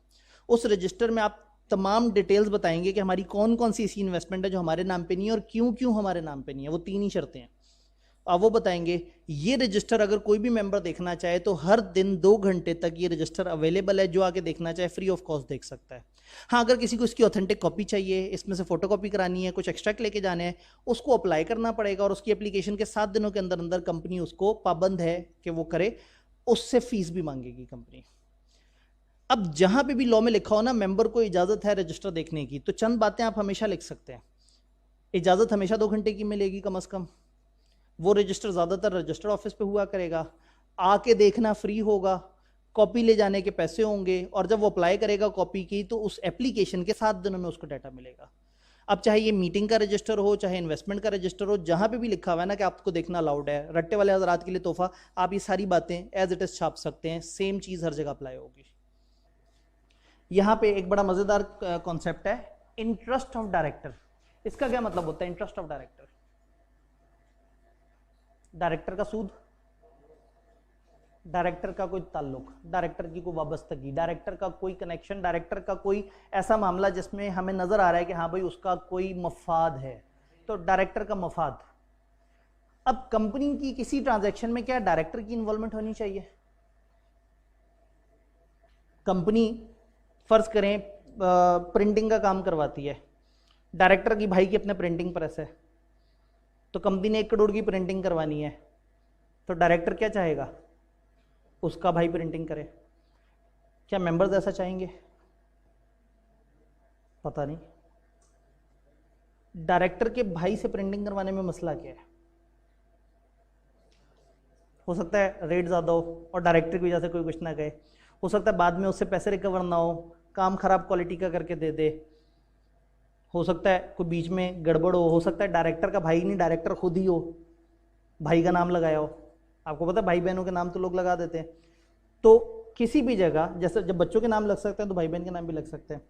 उस रजिस्टर में आप तमाम डिटेल्स बताएंगे कि हमारी कौन कौन सी ऐसी इन्वेस्टमेंट है जो हमारे नाम पे नहीं है और क्यों क्यों हमारे नाम पे नहीं है। वो 3 ही शर्तें हैं, आप वो बताएंगे। ये रजिस्टर अगर कोई भी मेंबर देखना चाहे तो हर दिन 2 घंटे तक ये रजिस्टर अवेलेबल है, जो आके देखना चाहे फ्री ऑफ कॉस्ट देख सकता है। हाँ, अगर किसी को इसकी ऑथेंटिक कॉपी चाहिए, इसमें से फोटोकॉपी करानी है, कुछ एक्स्ट्रैक्ट लेके जाने हैं, उसको अप्लाई करना पड़ेगा और उसकी एप्लीकेशन के 7 दिनों के अंदर अंदर कंपनी उसको पाबंद है कि वो करे, उससे फीस भी मांगेगी कंपनी। अब जहां पे भी लॉ में लिखा हो ना मेंबर को इजाजत है रजिस्टर देखने की, तो चंद बातें आप हमेशा लिख सकते हैं। इजाजत हमेशा 2 घंटे की मिलेगी कम से कम। वो रजिस्टर ज़्यादातर रजिस्टर ऑफिस पे हुआ करेगा, आके देखना फ्री होगा, कॉपी ले जाने के पैसे होंगे, और जब वो अप्लाई करेगा कॉपी की तो उस एप्लीकेशन के 7 दिनों में उसको डाटा मिलेगा। अब चाहे ये मीटिंग का रजिस्टर हो, चाहे इन्वेस्टमेंट का रजिस्टर हो, जहां पे भी लिखा हुआ है ना कि आपको देखना अलाउड है, रट्टे वाले हजरात के लिए तोहफा, आप ये सारी बातें एज इट इज छाप सकते हैं। सेम चीज़ हर जगह अप्लाई होगी। यहाँ पे एक बड़ा मज़ेदार कॉन्सेप्ट है, इंटरेस्ट ऑफ डायरेक्टर। इसका क्या मतलब होता है? इंटरेस्ट ऑफ डायरेक्टर, डायरेक्टर का सूद, डायरेक्टर का कोई ताल्लुक, डायरेक्टर की कोई वाबस्तगी, डायरेक्टर का कोई कनेक्शन, डायरेक्टर का कोई ऐसा मामला जिसमें हमें नजर आ रहा है कि हाँ भाई उसका कोई मफाद है, तो डायरेक्टर का मफाद। अब कंपनी की किसी ट्रांजैक्शन में क्या डायरेक्टर की इन्वॉल्वमेंट होनी चाहिए? कंपनी फर्ज करें प्रिंटिंग का काम करवाती है, डायरेक्टर की भाई की अपने प्रिंटिंग प्रेस है, तो कंपनी ने 1 करोड़ की प्रिंटिंग करवानी है, तो डायरेक्टर क्या चाहेगा? उसका भाई प्रिंटिंग करे। क्या मेंबर्स ऐसा चाहेंगे? पता नहीं। डायरेक्टर के भाई से प्रिंटिंग करवाने में मसला क्या है? हो सकता है रेट ज़्यादा हो और डायरेक्टर की वजह से कोई कुछ ना कहे, हो सकता है बाद में उससे पैसे रिकवर ना हो, काम खराब क्वालिटी का करके दे दे, हो सकता है कोई बीच में गड़बड़ हो सकता है डायरेक्टर का भाई नहीं डायरेक्टर खुद ही हो, भाई का नाम लगाया हो, आपको पता है भाई बहनों के नाम तो लोग लगा देते हैं, तो किसी भी जगह जैसे जब बच्चों के नाम लग सकते हैं तो भाई बहन के नाम भी लग सकते हैं।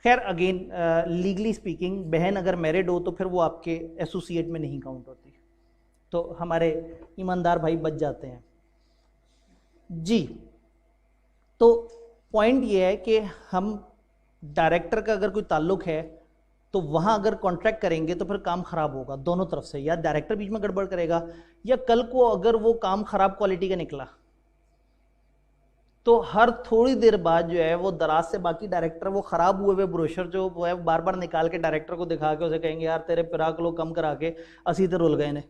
खैर अगेन लीगली स्पीकिंग बहन अगर मैरिड हो तो फिर वो आपके एसोसिएट में नहीं काउंट होती, तो हमारे ईमानदार भाई बच जाते हैं जी। तो पॉइंट ये है कि हम डायरेक्टर का अगर कोई ताल्लुक है तो वहाँ अगर कॉन्ट्रैक्ट करेंगे तो फिर काम खराब होगा दोनों तरफ से, या डायरेक्टर बीच में गड़बड़ करेगा, या कल को अगर वो काम खराब क्वालिटी का निकला तो हर थोड़ी देर बाद जो है वो दराज से बाकी डायरेक्टर वो खराब हुए हुए ब्रोशर जो वो है बार बार निकाल के डायरेक्टर को दिखा के उसे कहेंगे यार तेरे पिराक लोग कम करा के असी तो रुल गए ने।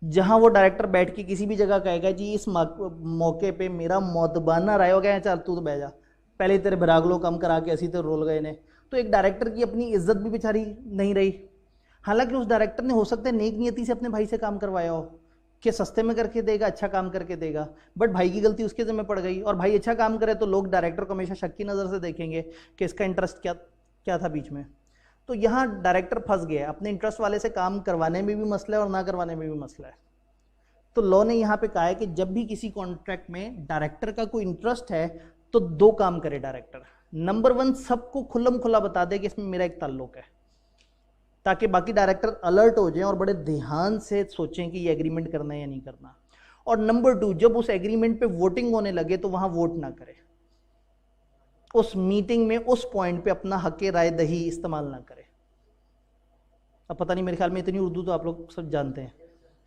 जहां वो डायरेक्टर बैठ के किसी भी जगह कहेगा जी इस मौके पे मेरा मौतबाना राय हो गया, चल तू तो बह जा, पहले तेरे बिराग लोग कम करा के असी तो रुल गए ने, तो एक डायरेक्टर की अपनी इज्जत भी बेचारी नहीं रही। हालांकि उस डायरेक्टर ने हो सकता है नेक नियति से अपने भाई से काम करवाया हो कि सस्ते में करके देगा, अच्छा काम करके देगा, बट भाई की गलती उसके ज़िम्मे पड़ गई, और भाई अच्छा काम करे तो लोग डायरेक्टर को हमेशा शक की नज़र से देखेंगे कि इसका इंटरेस्ट क्या था बीच में। तो यहाँ डायरेक्टर फंस गया, अपने इंटरेस्ट वाले से काम करवाने में भी मसला है और ना करवाने में भी मसला है। तो लॉ ने यहाँ पे कहा है कि जब भी किसी कॉन्ट्रैक्ट में डायरेक्टर का कोई इंटरेस्ट है तो दो काम करे डायरेक्टर। नंबर 1, सबको खुल्लम खुला बता दे कि इसमें मेरा एक ताल्लुक है, ताकि बाकी डायरेक्टर अलर्ट हो जाएं और बड़े ध्यान से सोचें कि ये एग्रीमेंट करना है या नहीं करना। और नंबर 2, जब उस एग्रीमेंट पे वोटिंग होने लगे तो वहां वोट ना करे, उस मीटिंग में उस पॉइंट पे अपना हक राय दही इस्तेमाल ना करे। अब पता नहीं, मेरे ख्याल में इतनी उर्दू तो आप लोग सब जानते हैं,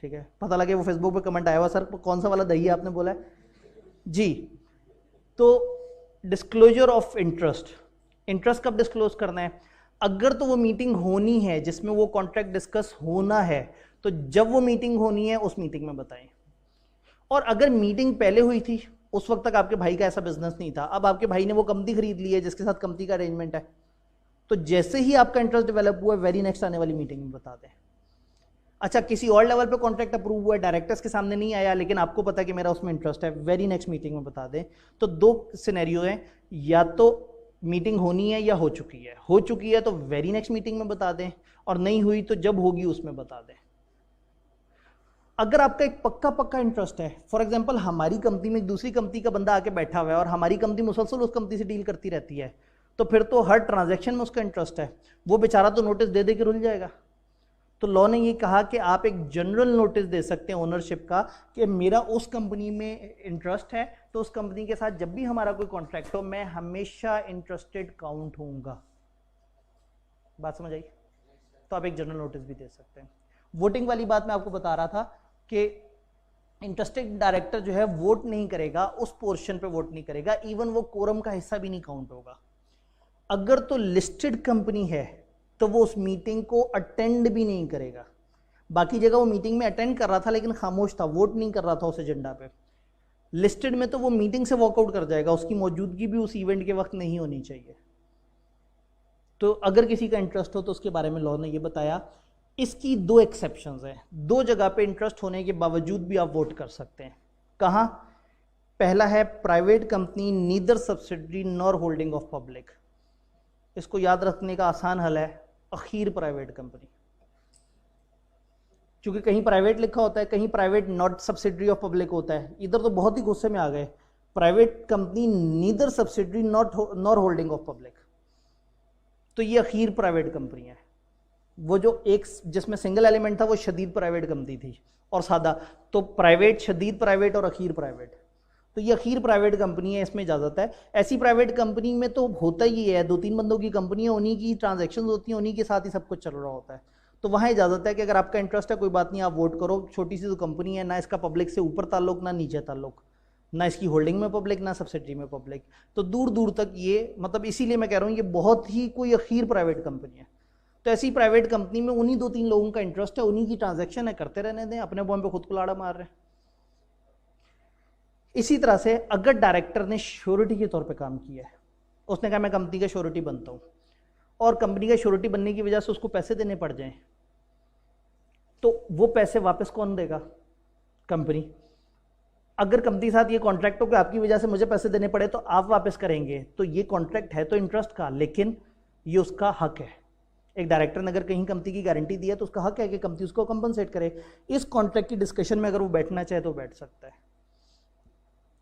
ठीक है। पता लगे वो फेसबुक पे कमेंट आया हुआ, सर कौन सा वाला दही आपने बोला है जी। तो डिस्क्लोजर ऑफ इंटरेस्ट कब डिस्क्लोज करना है? अगर तो वो मीटिंग होनी है जिसमें वो कॉन्ट्रैक्ट डिस्कस होना है तो जब वो मीटिंग होनी है उस मीटिंग में बताएं। और अगर मीटिंग पहले हुई थी, उस वक्त तक आपके भाई का ऐसा बिजनेस नहीं था, अब आपके भाई ने वो कंपनी खरीद ली है जिसके साथ कंपनी का अरेंजमेंट है, तो जैसे ही आपका इंटरेस्ट डेवलप हुआ वेरी नेक्स्ट आने वाली मीटिंग में बता दें। अच्छा, किसी और लेवल पे कॉन्ट्रैक्ट अप्रूव हुआ है, डायरेक्टर्स के सामने नहीं आया, लेकिन आपको पता है कि मेरा उसमें इंटरेस्ट है, वेरी नेक्स्ट मीटिंग में बता दें। तो दो सिनेरियो हैं, या तो मीटिंग होनी है या हो चुकी है तो वेरी नेक्स्ट मीटिंग में बता दें, और नहीं हुई तो जब होगी उसमें बता दें। अगर आपका एक पक्का इंटरेस्ट है, फॉर एग्जांपल हमारी कंपनी में एक दूसरी कंपनी का बंदा आके बैठा हुआ है और हमारी कंपनी मुसलसल उस कंपनी से डील करती रहती है, तो फिर तो हर ट्रांजैक्शन में उसका इंटरेस्ट है, वो बेचारा तो नोटिस दे दे के रुल जाएगा। तो लॉ ने ये कहा कि आप एक जनरल नोटिस दे सकते हैं ओनरशिप का कि मेरा उस कंपनी में इंटरेस्ट है, तो उस कंपनी के साथ जब भी हमारा कोई कॉन्ट्रैक्ट हो मैं हमेशा इंटरेस्टेड काउंट होऊंगा। बात समझ आई? तो आप एक जनरल नोटिस भी दे सकते हैं। वोटिंग वाली बात मैं आपको बता रहा था कि इंटरेस्टेड डायरेक्टर जो है वोट नहीं करेगा, उस पोर्शन पे वोट नहीं करेगा, इवन वो कोरम का हिस्सा भी नहीं काउंट होगा। अगर तो लिस्टेड कंपनी है तो वो उस मीटिंग को अटेंड भी नहीं करेगा। बाकी जगह वो मीटिंग में अटेंड कर रहा था लेकिन खामोश था, वोट नहीं कर रहा था उस एजेंडा पे। लिस्टेड में तो वो मीटिंग से वॉकआउट कर जाएगा, उसकी मौजूदगी भी उस इवेंट के वक्त नहीं होनी चाहिए। तो अगर किसी का इंटरेस्ट हो तो उसके बारे में लॉ ने ये बताया। इसकी दो एक्सेप्शंस हैं, दो जगह पे इंटरेस्ट होने के बावजूद भी आप वोट कर सकते हैं। कहाँ? पहला है private company neither subsidiary nor holding of public. इसको याद रखने का आसान हल है अखीर प्राइवेट कंपनी, क्योंकि कहीं प्राइवेट लिखा होता है, कहीं private not subsidiary of public होता है। इधर तो बहुत ही गुस्से में आ गए, private company neither subsidiary nor holding of public, तो ये अखीर प्राइवेट कंपनी है। वो जो एक जिसमें सिंगल एलिमेंट था वो शदीद प्राइवेट कंपनी थी और सादा, तो प्राइवेट, शदीद प्राइवेट और अखीर प्राइवेट, तो ये अखीर प्राइवेट कंपनी है, इसमें इजाजत है। ऐसी प्राइवेट कंपनी में तो होता ही है, 2-3 बंदों की कंपनी है, उन्हीं की ट्रांजैक्शंस होती हैं, उन्हीं के साथ ही सब कुछ चल रहा होता है। तो वहाँ इजाजत है कि अगर आपका इंटरेस्ट है कोई बात नहीं, आप वोट करो। छोटी सी तो कंपनी है, ना इसका पब्लिक से ऊपर ताल्लुक ना नीचे ताल्लुक, ना इसकी होल्डिंग में पब्लिक ना सब्सिडरी में पब्लिक, तो दूर दूर तक ये, मतलब इसीलिए मैं कह रहा हूँ ये बहुत ही कोई अखीर प्राइवेट कंपनी है। तो ऐसी प्राइवेट कंपनी में उन्हीं 2-3 लोगों का इंटरेस्ट है, उन्हीं की ट्रांजैक्शन है, करते रहने दें, अपने बॉम्ब पे खुद को लाड़ा मार रहे हैं। इसी तरह से अगर डायरेक्टर ने श्योरिटी के तौर पे काम किया है, उसने कहा मैं कंपनी का श्योरिटी बनता हूं, और कंपनी का श्योरिटी बनने की वजह से उसको पैसे देने पड़ जाएं, तो वो पैसे वापस कौन देगा? कंपनी। अगर कंपनी के साथ ये कॉन्ट्रैक्ट हो कि आपकी वजह से मुझे पैसे देने पड़े तो आप वापस करेंगे, तो ये कॉन्ट्रैक्ट है तो इंटरेस्ट का, लेकिन ये उसका हक है, एक डायरेक्टर ने अगर कहीं कंपनी की गारंटी दी है तो उसका हक है कि कंपनी उसको कंपनसेट करे। इस कॉन्ट्रैक्ट की डिस्कशन में अगर वो बैठना चाहे तो बैठ सकता है।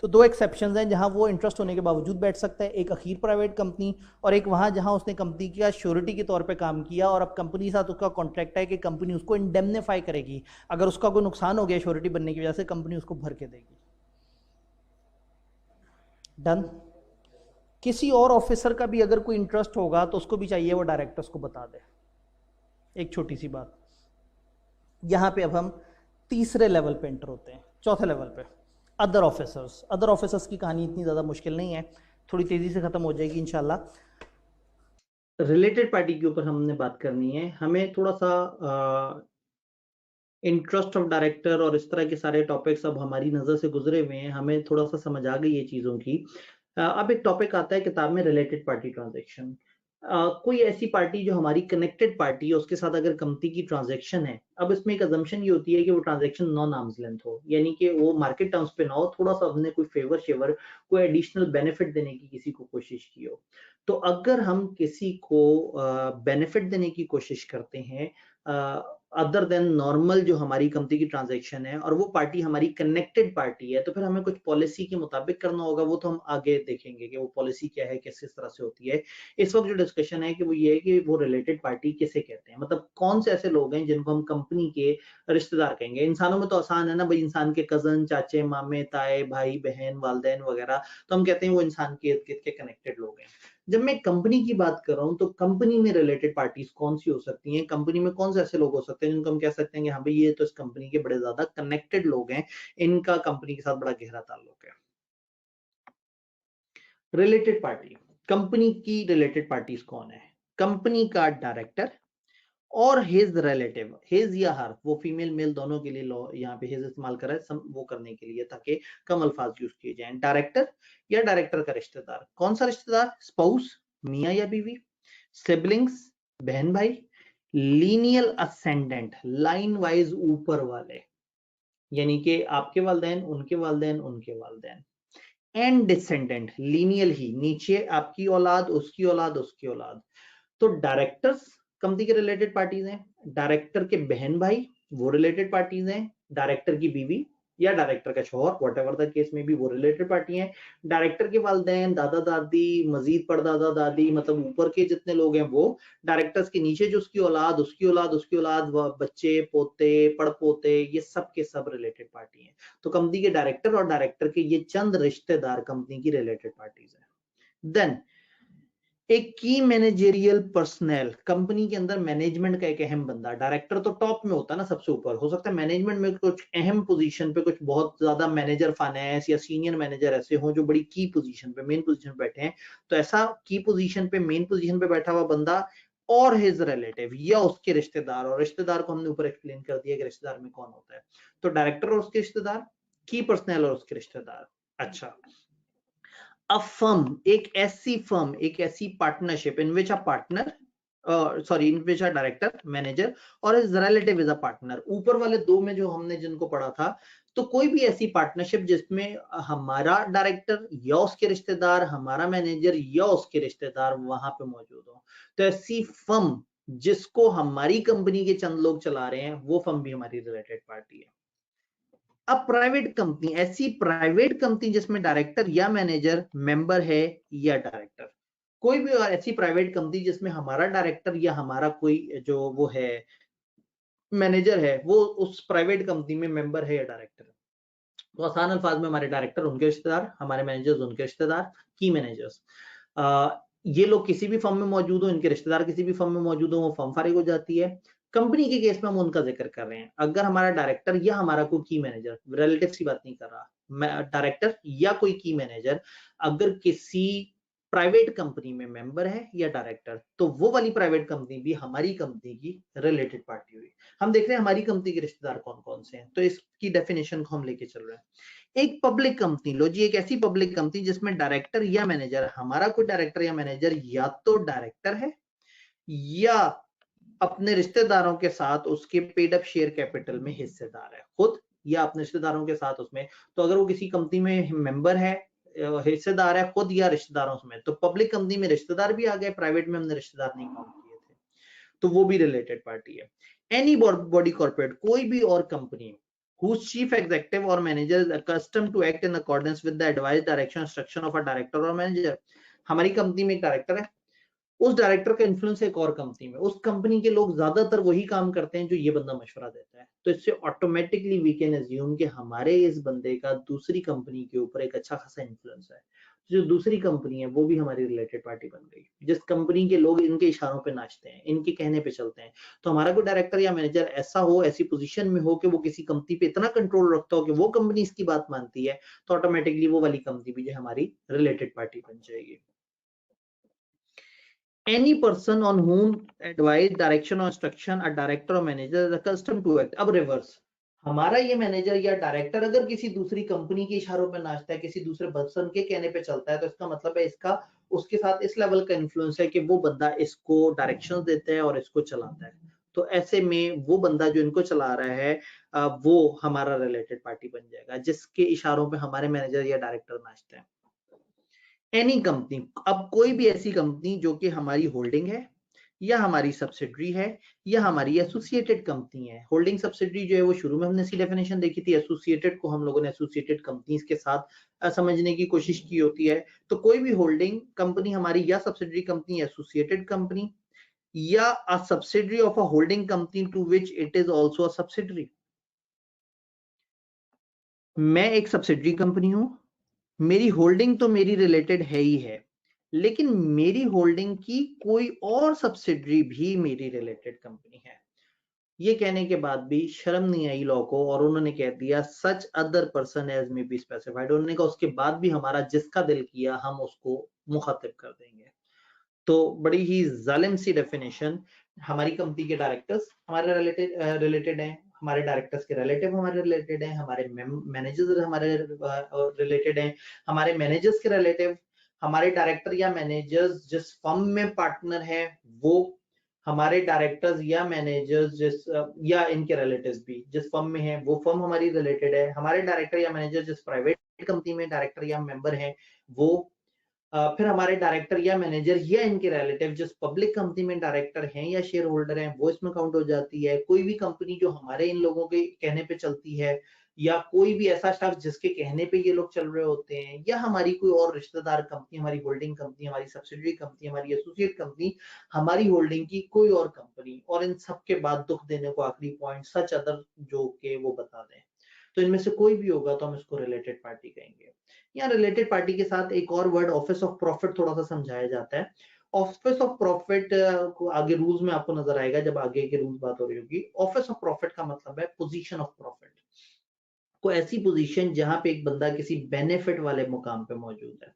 तो दो एक्सेप्शंस हैं जहां वो इंटरेस्ट होने के बावजूद बैठ सकता है, एक अखीर प्राइवेट कंपनी और एक वहां जहां उसने कंपनी का श्योरिटी के तौर पे काम किया और अब कंपनी के साथ उसका कॉन्ट्रैक्ट है कि कंपनी उसको इंडेमनीफाई करेगी, अगर उसका कोई नुकसान हो गया श्योरिटी बनने की वजह से कंपनी उसको भर के देगी। डन। किसी और ऑफिसर का भी अगर कोई इंटरेस्ट होगा तो उसको भी चाहिए वो डायरेक्टर्स को बता दे। एक छोटी सी बात, यहां पे अब हम तीसरे लेवल पे एंटर होते हैं, चौथे लेवल पे अदर ऑफिसर्स। अदर ऑफिसर्स की कहानी इतनी ज़्यादा मुश्किल नहीं है, थोड़ी तेज़ी से ख़त्म हो जाएगी इंशाल्लाह। रिलेटेड पार्टी के ऊपर हमने बात करनी है, हमें थोड़ा सा इंटरेस्ट ऑफ डायरेक्टर और इस तरह के सारे टॉपिक्स अब हमारी नज़र से गुजरे हुए हैं, हमें थोड़ा सा समझ आ गई है चीज़ों की। अब एक टॉपिक आता है किताब में, रिलेटेड पार्टी ट्रांजेक्शन। कोई ऐसी पार्टी जो हमारी कनेक्टेड पार्टी है उसके साथ अगर कंपनी की ट्रांजैक्शन है, अब इसमें एक अजम्पशन ये होती है कि वो ट्रांजैक्शन नॉन आर्म्स लेंथ हो, यानी कि वो मार्केट टर्म्स पे ना हो, थोड़ा सा हमने कोई फेवर शेवर, कोई एडिशनल बेनिफिट देने की किसी को कोशिश की हो। तो अगर हम किसी को बेनिफिट देने की कोशिश करते हैं अदर देन नॉर्मल जो हमारी कंपनी की ट्रांजैक्शन है और वो पार्टी हमारी कनेक्टेड पार्टी है, तो फिर हमें कुछ पॉलिसी के मुताबिक करना होगा। वो तो हम आगे देखेंगे कि वो पॉलिसी क्या है, किस तरह से होती है। इस वक्त जो डिस्कशन है कि वो ये है कि वो रिलेटेड पार्टी किसे कहते हैं, मतलब कौन से ऐसे लोग हैं जिनको हम कंपनी के रिश्तेदार कहेंगे। इंसानों में तो आसान है ना भाई, इंसान के कजन, चाचे, मामे, ताए, भाई, बहन, वालदेन वगैरह, तो हम कहते हैं वो इंसान के इर्द गिर्द के कनेक्टेड लोग हैं। जब मैं कंपनी की बात कर रहा हूं तो कंपनी में रिलेटेड पार्टीज कौन सी हो सकती हैं, कंपनी में कौन से ऐसे लोग हो सकते हैं जिनको हम कह सकते हैं कि हाँ भाई ये तो इस कंपनी के बड़े ज्यादा कनेक्टेड लोग हैं, इनका कंपनी के साथ बड़ा गहरा ताल्लुक है। रिलेटेड पार्टी, कंपनी की रिलेटेड पार्टीज कौन है? कंपनी का डायरेक्टर और हिज रिलेटिव, हिज या हर, वो फीमेल मेल दोनों के लिए लॉ यहाँ पे हिज इस्तेमाल कर रहा है वो करने के लिए ताकि कम अल्फाज यूज किए जाएं। डायरेक्टर या डायरेक्टर का रिश्तेदार, कौन सा रिश्तेदार? स्पाउस, मियां या बीवी, सिबलिंग्स, बहन भाई, लीनियल असेंडेंट, लाइन वाइज ऊपर वाले, यानी कि आपके वालदेन, उनके वालदेन, उनके वालदेन, एंड डिसेंडेंट, लीनियल ही, नीचे आपकी औलाद, उसकी औलाद, उसकी औलाद। तो डायरेक्टर्स कंपनी के रिलेटेड पार्टीज हैं, डायरेक्टर के बहन भाई वो रिलेटेड पार्टीज हैं, डायरेक्टर की बीवी या डायरेक्टर का शौहर, व्हाटएवर द केस में भी, वो रिलेटेड पार्टी हैं। डायरेक्टर के वालिदैन, दादा दादी, मजीद परदादा दादी, मतलब ऊपर के जितने लोग हैं वो, डायरेक्टर्स के नीचे जो उसकी औलाद, उसकी औलाद, उसकी औलाद, बच्चे, पोते, पड़पोते, ये सब के सब रिलेटेड पार्टी हैं। तो कंपनी के डायरेक्टर और डायरेक्टर के ये चंद रिश्तेदार कंपनी की रिलेटेड पार्टीज हैं। देन एक की मैनेजेरियल पर्सनल, कंपनी के अंदर मैनेजमेंट का एक अहम बंदा, डायरेक्टर तो टॉप में होता है ना, सबसे ऊपर, हो सकता है मैनेजमेंट में कुछ अहम पोजीशन पे कुछ बहुत ज्यादा मैनेजर फाइनेंस या सीनियर मैनेजर ऐसे हों जो बड़ी की पोजीशन पे, मेन पोजीशन पे बैठे हैं। तो ऐसा की पोजीशन पे, मेन पोजीशन पे बैठा हुआ बंदा और हिज रिलेटिव या उसके रिश्तेदार, और रिश्तेदार को हमने ऊपर एक्सप्लेन कर दिया कि रिश्तेदार में कौन होता है। तो डायरेक्टर और उसके रिश्तेदार, की पर्सनल और उसके रिश्तेदार। अच्छा, a firm, एक ऐसी फर्म, एक ऐसी partnership in which a partner in which a director, manager और his relative is a partner। ऊपर वाले दो में जो हमने जिनको पढ़ा था, तो कोई भी ऐसी पार्टनरशिप जिसमें हमारा डायरेक्टर या उसके रिश्तेदार, हमारा मैनेजर या उसके रिश्तेदार वहां पे मौजूद हो, तो ऐसी फर्म जिसको हमारी कंपनी के चंद लोग चला रहे हैं, वो फर्म भी हमारी रिलेटेड पार्टी है। अब प्राइवेट कंपनी, ऐसी प्राइवेट कंपनी जिसमें डायरेक्टर या मैनेजर मेंबर है या डायरेक्टर, कोई भी और ऐसी प्राइवेट कंपनी जिसमें हमारा डायरेक्टर या हमारा कोई जो वो है मैनेजर है वो उस प्राइवेट कंपनी में मेंबर है या डायरेक्टर है। तो आसान अल्फाज में हमारे डायरेक्टर उनके रिश्तेदार, हमारे मैनेजर्स उनके रिश्तेदार, की मैनेजर्स। ये लोग किसी भी फर्म में मौजूद हो, इनके रिश्तेदार किसी भी फर्म में मौजूद हो, वो फर्म फारिग हो जाती है। कंपनी के केस में हम उनका जिक्र कर रहे हैं, अगर हमारा डायरेक्टर या हमारा कोई की मैनेजर, रिलेटिव्स की बात नहीं कर रहा मैं, डायरेक्टर या कोई की मैनेजर अगर किसी प्राइवेट कंपनी में मेंबर है या डायरेक्टर, तो वो वाली प्राइवेट कंपनी भी हमारी कंपनी की रिलेटेड पार्टी हुई। हम देख रहे हैं हमारी कंपनी के रिश्तेदार कौन कौन से हैं, तो इसकी डेफिनेशन को हम लेके चल रहे हैं। एक पब्लिक कंपनी लो जी, एक ऐसी पब्लिक कंपनी जिसमें डायरेक्टर या मैनेजर, हमारा कोई डायरेक्टर या मैनेजर या तो डायरेक्टर है या अपने रिश्तेदारों के साथ उसके पेड अप शेयर कैपिटल में हिस्सेदार है, खुद या अपने रिश्तेदारों के साथ उसमें। तो अगर वो किसी कंपनी में मेंबर है, हिस्सेदार है, खुद या रिश्तेदारों में, तो पब्लिक कंपनी में रिश्तेदार भी आ गए, प्राइवेट में हमने रिश्तेदार नहीं काउंट किए थे। तो वो भी रिलेटेड पार्टी है। एनी बॉडी कॉर्पोरेट, कोई भी और company whose chief executive or manager is accustomed to act in accordance with the advice, direction, instruction of a director or manager। हमारी कंपनी में एक डायरेक्टर है, उस डायरेक्टर का इन्फ्लुएंस एक और कंपनी में, उस कंपनी के लोग ज्यादातर वही काम करते हैं जो ये बंदा मशवरा देता है, तो इससे ऑटोमेटिकली वी कैन अज्यूम कि हमारे इस बंदे का दूसरी कंपनी के ऊपर एक अच्छा खासा इन्फ्लुएंस है। जो दूसरी कंपनी है वो भी हमारी रिलेटेड पार्टी बन गई, जिस कंपनी के लोग इनके इशारों पे नाचते हैं, इनके कहने पे चलते हैं। तो हमारा कोई डायरेक्टर या मैनेजर ऐसा हो, ऐसी पोजीशन में हो कि वो किसी कंपनी पे इतना कंट्रोल रखता हो कि वो कंपनी इसकी बात मानती है, तो ऑटोमेटिकली वो वाली कंपनी भी जो हमारी रिलेटेड पार्टी बन जाएगी। Any person on whom advice, direction or instruction a director or manager is accustomed to act। अब रिवर्स, हमारा ये मैनेजर या डायरेक्टर अगर किसी दूसरी कंपनी के इशारों पे नाचता है, किसी दूसरे पर्सन के कहने पे चलता है, तो इसका मतलब है इसका उसके साथ इस लेवल का इन्फ्लुएंस है कि वो बंदा इसको डायरेक्शन देता है और इसको चलाता है। तो ऐसे में वो बंदा जो इनको चला रहा है वो हमारा रिलेटेड पार्टी बन जाएगा, जिसके इशारों पे हमारे मैनेजर या डायरेक्टर नाचते हैं। एनी कंपनी, अब कोई भी ऐसी कंपनी जो कि हमारी होल्डिंग है या हमारी सब्सिडरी है या हमारी एसोसिएटेड कंपनी है। होल्डिंग सब्सिडरी जो है वो शुरू में हमने सी डेफिनेशन देखी थी, एसोसिएटेड को हम लोगों ने एसोसिएटेड कंपनीज के साथ समझने की कोशिश की होती है। तो कोई भी होल्डिंग कंपनी हमारी या सब्सिडरी कंपनी एसोसिएटेड कंपनी या a subsidiary of a holding company to which it is also a subsidiary. मैं एक सब्सिडरी कंपनी हूं, मेरी होल्डिंग तो मेरी रिलेटेड है ही है, लेकिन मेरी होल्डिंग की कोई और सब्सिडरी भी मेरी रिलेटेड कंपनी है। ये कहने के बाद भी शर्म नहीं आई लॉ को, और उन्होंने कह दिया such other person as may be specified. उन्होंने कहा उसके बाद भी हमारा जिसका दिल किया हम उसको मुखातिब कर देंगे। तो बड़ी ही जालिम सी डेफिनेशन। हमारी कंपनी के डायरेक्टर्स हमारे रिलेटेड हैं, हमारे डायरेक्टर्स के रिलेटिव हमारे रिलेटेड हैं, हमारे मैनेजर्स हमारे रिलेटेड हैं, हमारे मैनेजर्स के रिलेटिव, हमारे डायरेक्टर या मैनेजर्स जिस फर्म में पार्टनर है वो, हमारे डायरेक्टर्स या मैनेजर्स जिस या इनके रिलेटिव्स भी जिस फर्म में है वो फर्म हमारी रिलेटेड है, हमारे डायरेक्टर या मैनेजर जिस प्राइवेट कंपनी में डायरेक्टर या मेंबर है वो, फिर हमारे डायरेक्टर या मैनेजर या इनके रिलेटिव जिस पब्लिक कंपनी में डायरेक्टर हैं या शेयर होल्डर हैं वो इसमें काउंट हो जाती है। कोई भी कंपनी जो हमारे इन लोगों के कहने पे चलती है, या कोई भी ऐसा शख्स जिसके कहने पे ये लोग चल रहे होते हैं, या हमारी कोई और रिश्तेदार कंपनी, हमारी होल्डिंग कंपनी, हमारी सब्सिडरी कंपनी, हमारी एसोसिएट कंपनी, हमारी होल्डिंग की कोई और कंपनी, और इन सब के बाद दुख देने को आखिरी पॉइंट सच अदर जो के वो बता दें। तो इनमें से कोई भी होगा तो हम इसको रिलेटेड पार्टी कहेंगे। यहाँ रिलेटेड पार्टी के साथ एक और वर्ड ऑफिस ऑफ प्रॉफिट थोड़ा सा समझाया जाता है। ऑफिस ऑफ प्रॉफिट को आगे रूल्स में आपको नजर आएगा जब आगे के रूल्स बात हो रही होगी। ऑफिस ऑफ प्रॉफिट का मतलब है पोजीशन ऑफ प्रॉफिट, को ऐसी पोजीशन जहां पे एक बंदा किसी बेनिफिट वाले मुकाम पे मौजूद है।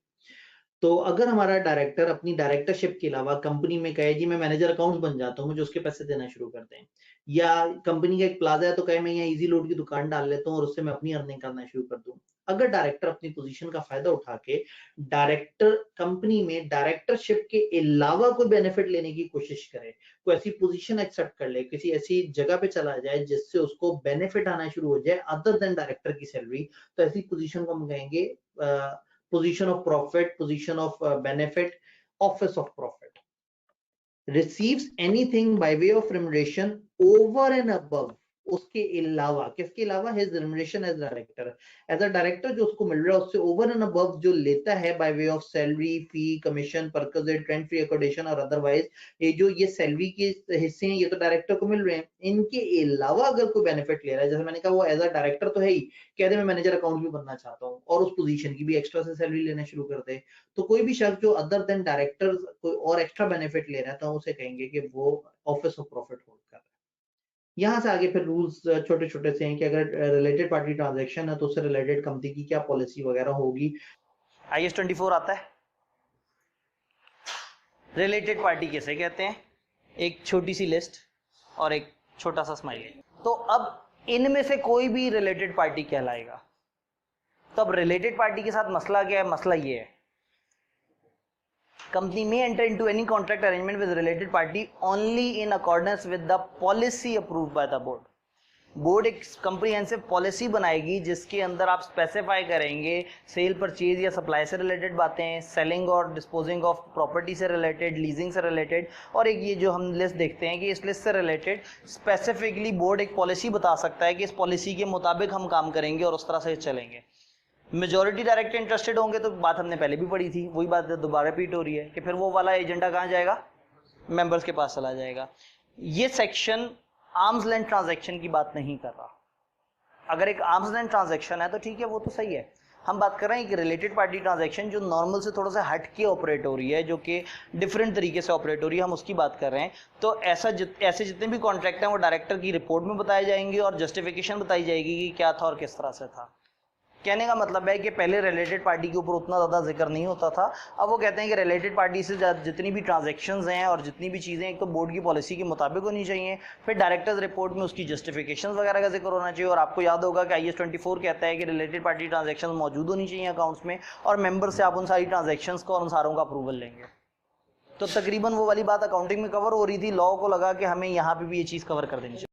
तो अगर हमारा डायरेक्टर अपनी डायरेक्टरशिप के अलावा कंपनी में कहे जी मैं मैनेजर अकाउंट्स बन जाता हूँ, मुझे उसके पैसे देना शुरू कर दें, या कंपनी का एक प्लाजा है तो कहे मैं यहाँ इजी लोड की दुकान डाल लेता हूँ और उससे मैं अपनी अर्निंग करना शुरू कर दूं। अगर डायरेक्टर अपनी पोजीशन का फायदा उठा के डायरेक्टर कंपनी में डायरेक्टरशिप के अलावा कोई बेनिफिट लेने की कोशिश करे, कोई ऐसी पोजीशन एक्सेप्ट कर ले, किसी ऐसी जगह पे चला जाए जिससे उसको बेनिफिट आना शुरू हो जाए अदर देन डायरेक्टर की सैलरी, तो ऐसी पोजीशन को हम कहेंगे position of profit, position of benefit, office of profit। Receives anything by way of remuneration over and above, उसके अलावा, किसके अलावा, his remuneration as director, as a director जो उसको मिल रहा है उससे over and above जो लेता है by way of salary, fee, commission, perquisite, rent free accommodation और otherwise, ये जो ये सैलरी के हिस्से हैं ये तो डायरेक्टर को मिल रहे हैं, इनके अलावा अगर कोई बेनिफिट ले रहा है, जैसे मैंने कहा वो एज अ डायरेक्टर तो है ही, कह दे मैं मैनेजर अकाउंट भी बनना चाहता हूँ और उस पोजीशन की भी एक्स्ट्रा से सैलरी लेना शुरू कर दे, तो कोई भी शख्स जो अदर देन डायरेक्टर कोई और एक्स्ट्रा बेनिफिट ले रहा है तो हम उसे कहेंगे कि वो ऑफिस ऑफ प्रॉफिट होल्ड कर रहा है। यहाँ से आगे फिर रूल्स छोटे छोटे से हैं कि अगर रिलेटेड पार्टी ट्रांजैक्शन है तो उससे रिलेटेड कंपनी की क्या पॉलिसी वगैरह होगी। IS 24 आता है। रिलेटेड पार्टी किसे कहते हैं, एक छोटी सी लिस्ट और एक छोटा सा स्माइली। तो अब इनमें से कोई भी रिलेटेड पार्टी कहलाएगा। तो अब रिलेटेड पार्टी के साथ मसला क्या है, मसला ये है company may enter into any contract arrangement with related party only in accordance with the policy approved by the board। Board एक कंप्रीहेंसिव पॉलिसी बनाएगी जिसके अंदर आप स्पेसिफाई करेंगे सेल परचेज या सप्लाई से रिलेटेड बातें, सेलिंग और डिस्पोजिंग ऑफ प्रॉपर्टी से रिलेटेड, लीजिंग से रिलेटेड, और एक ये जो हम लिस्ट देखते हैं कि इस लिस्ट से रिलेटेड स्पेसिफिकली बोर्ड एक पॉलिसी बता सकता है कि इस पॉलिसी के मुताबिक हम काम करेंगे और उस तरह से चलेंगे। मेजॉरिटी डायरेक्ट इंटरेस्टेड होंगे तो बात हमने पहले भी पढ़ी थी, वही बात दोबारा रिपीट हो रही है कि फिर वो वाला एजेंडा कहाँ जाएगा, मेंबर्स के पास चला जाएगा। ये सेक्शन आर्म्स लेंथ ट्रांजैक्शन की बात नहीं कर रहा। अगर एक आर्म्स लेंथ ट्रांजैक्शन है तो ठीक है, वो तो सही है। हम बात कर रहे हैं एक रिलेटेड पार्टी ट्रांजैक्शन जो नॉर्मल से थोड़ा सा हट के ऑपरेट हो रही है, जो कि डिफरेंट तरीके से ऑपरेट हो रही है, हम उसकी बात कर रहे हैं। तो ऐसे जितने भी कॉन्ट्रैक्ट हैं वो डायरेक्टर की रिपोर्ट में बताए जाएंगे और जस्टिफिकेशन बताई जाएगी कि क्या था और किस तरह से था। कहने का मतलब है कि पहले रिलेटेड पार्टी के ऊपर उतना ज़्यादा जिक्र नहीं होता था, अब वो कहते हैं कि रिलेटेड पार्टी से जितनी भी ट्रांजैक्शंस हैं और जितनी भी चीज़ें एक तो बोर्ड की पॉलिसी के मुताबिक होनी चाहिए, फिर डायरेक्टर्स रिपोर्ट में उसकी जस्टिफिकेशन वगैरह का जिक्र होना चाहिए। और आपको याद होगा कि IAS 24 कहता है कि रिलेटेड पार्टी ट्रांजैक्शन मौजूद होनी चाहिए अकाउंट्स में, और मेंबर से आप उन सारी ट्रांजैक्शंस को और उन सारों का अप्रूवल लेंगे। तो तकरीबन वो वाली बात अकाउंटिंग में कवर हो रही थी, लॉ को लगा कि हमें यहाँ पे भी ये चीज़ कवर कर देनी चाहिए।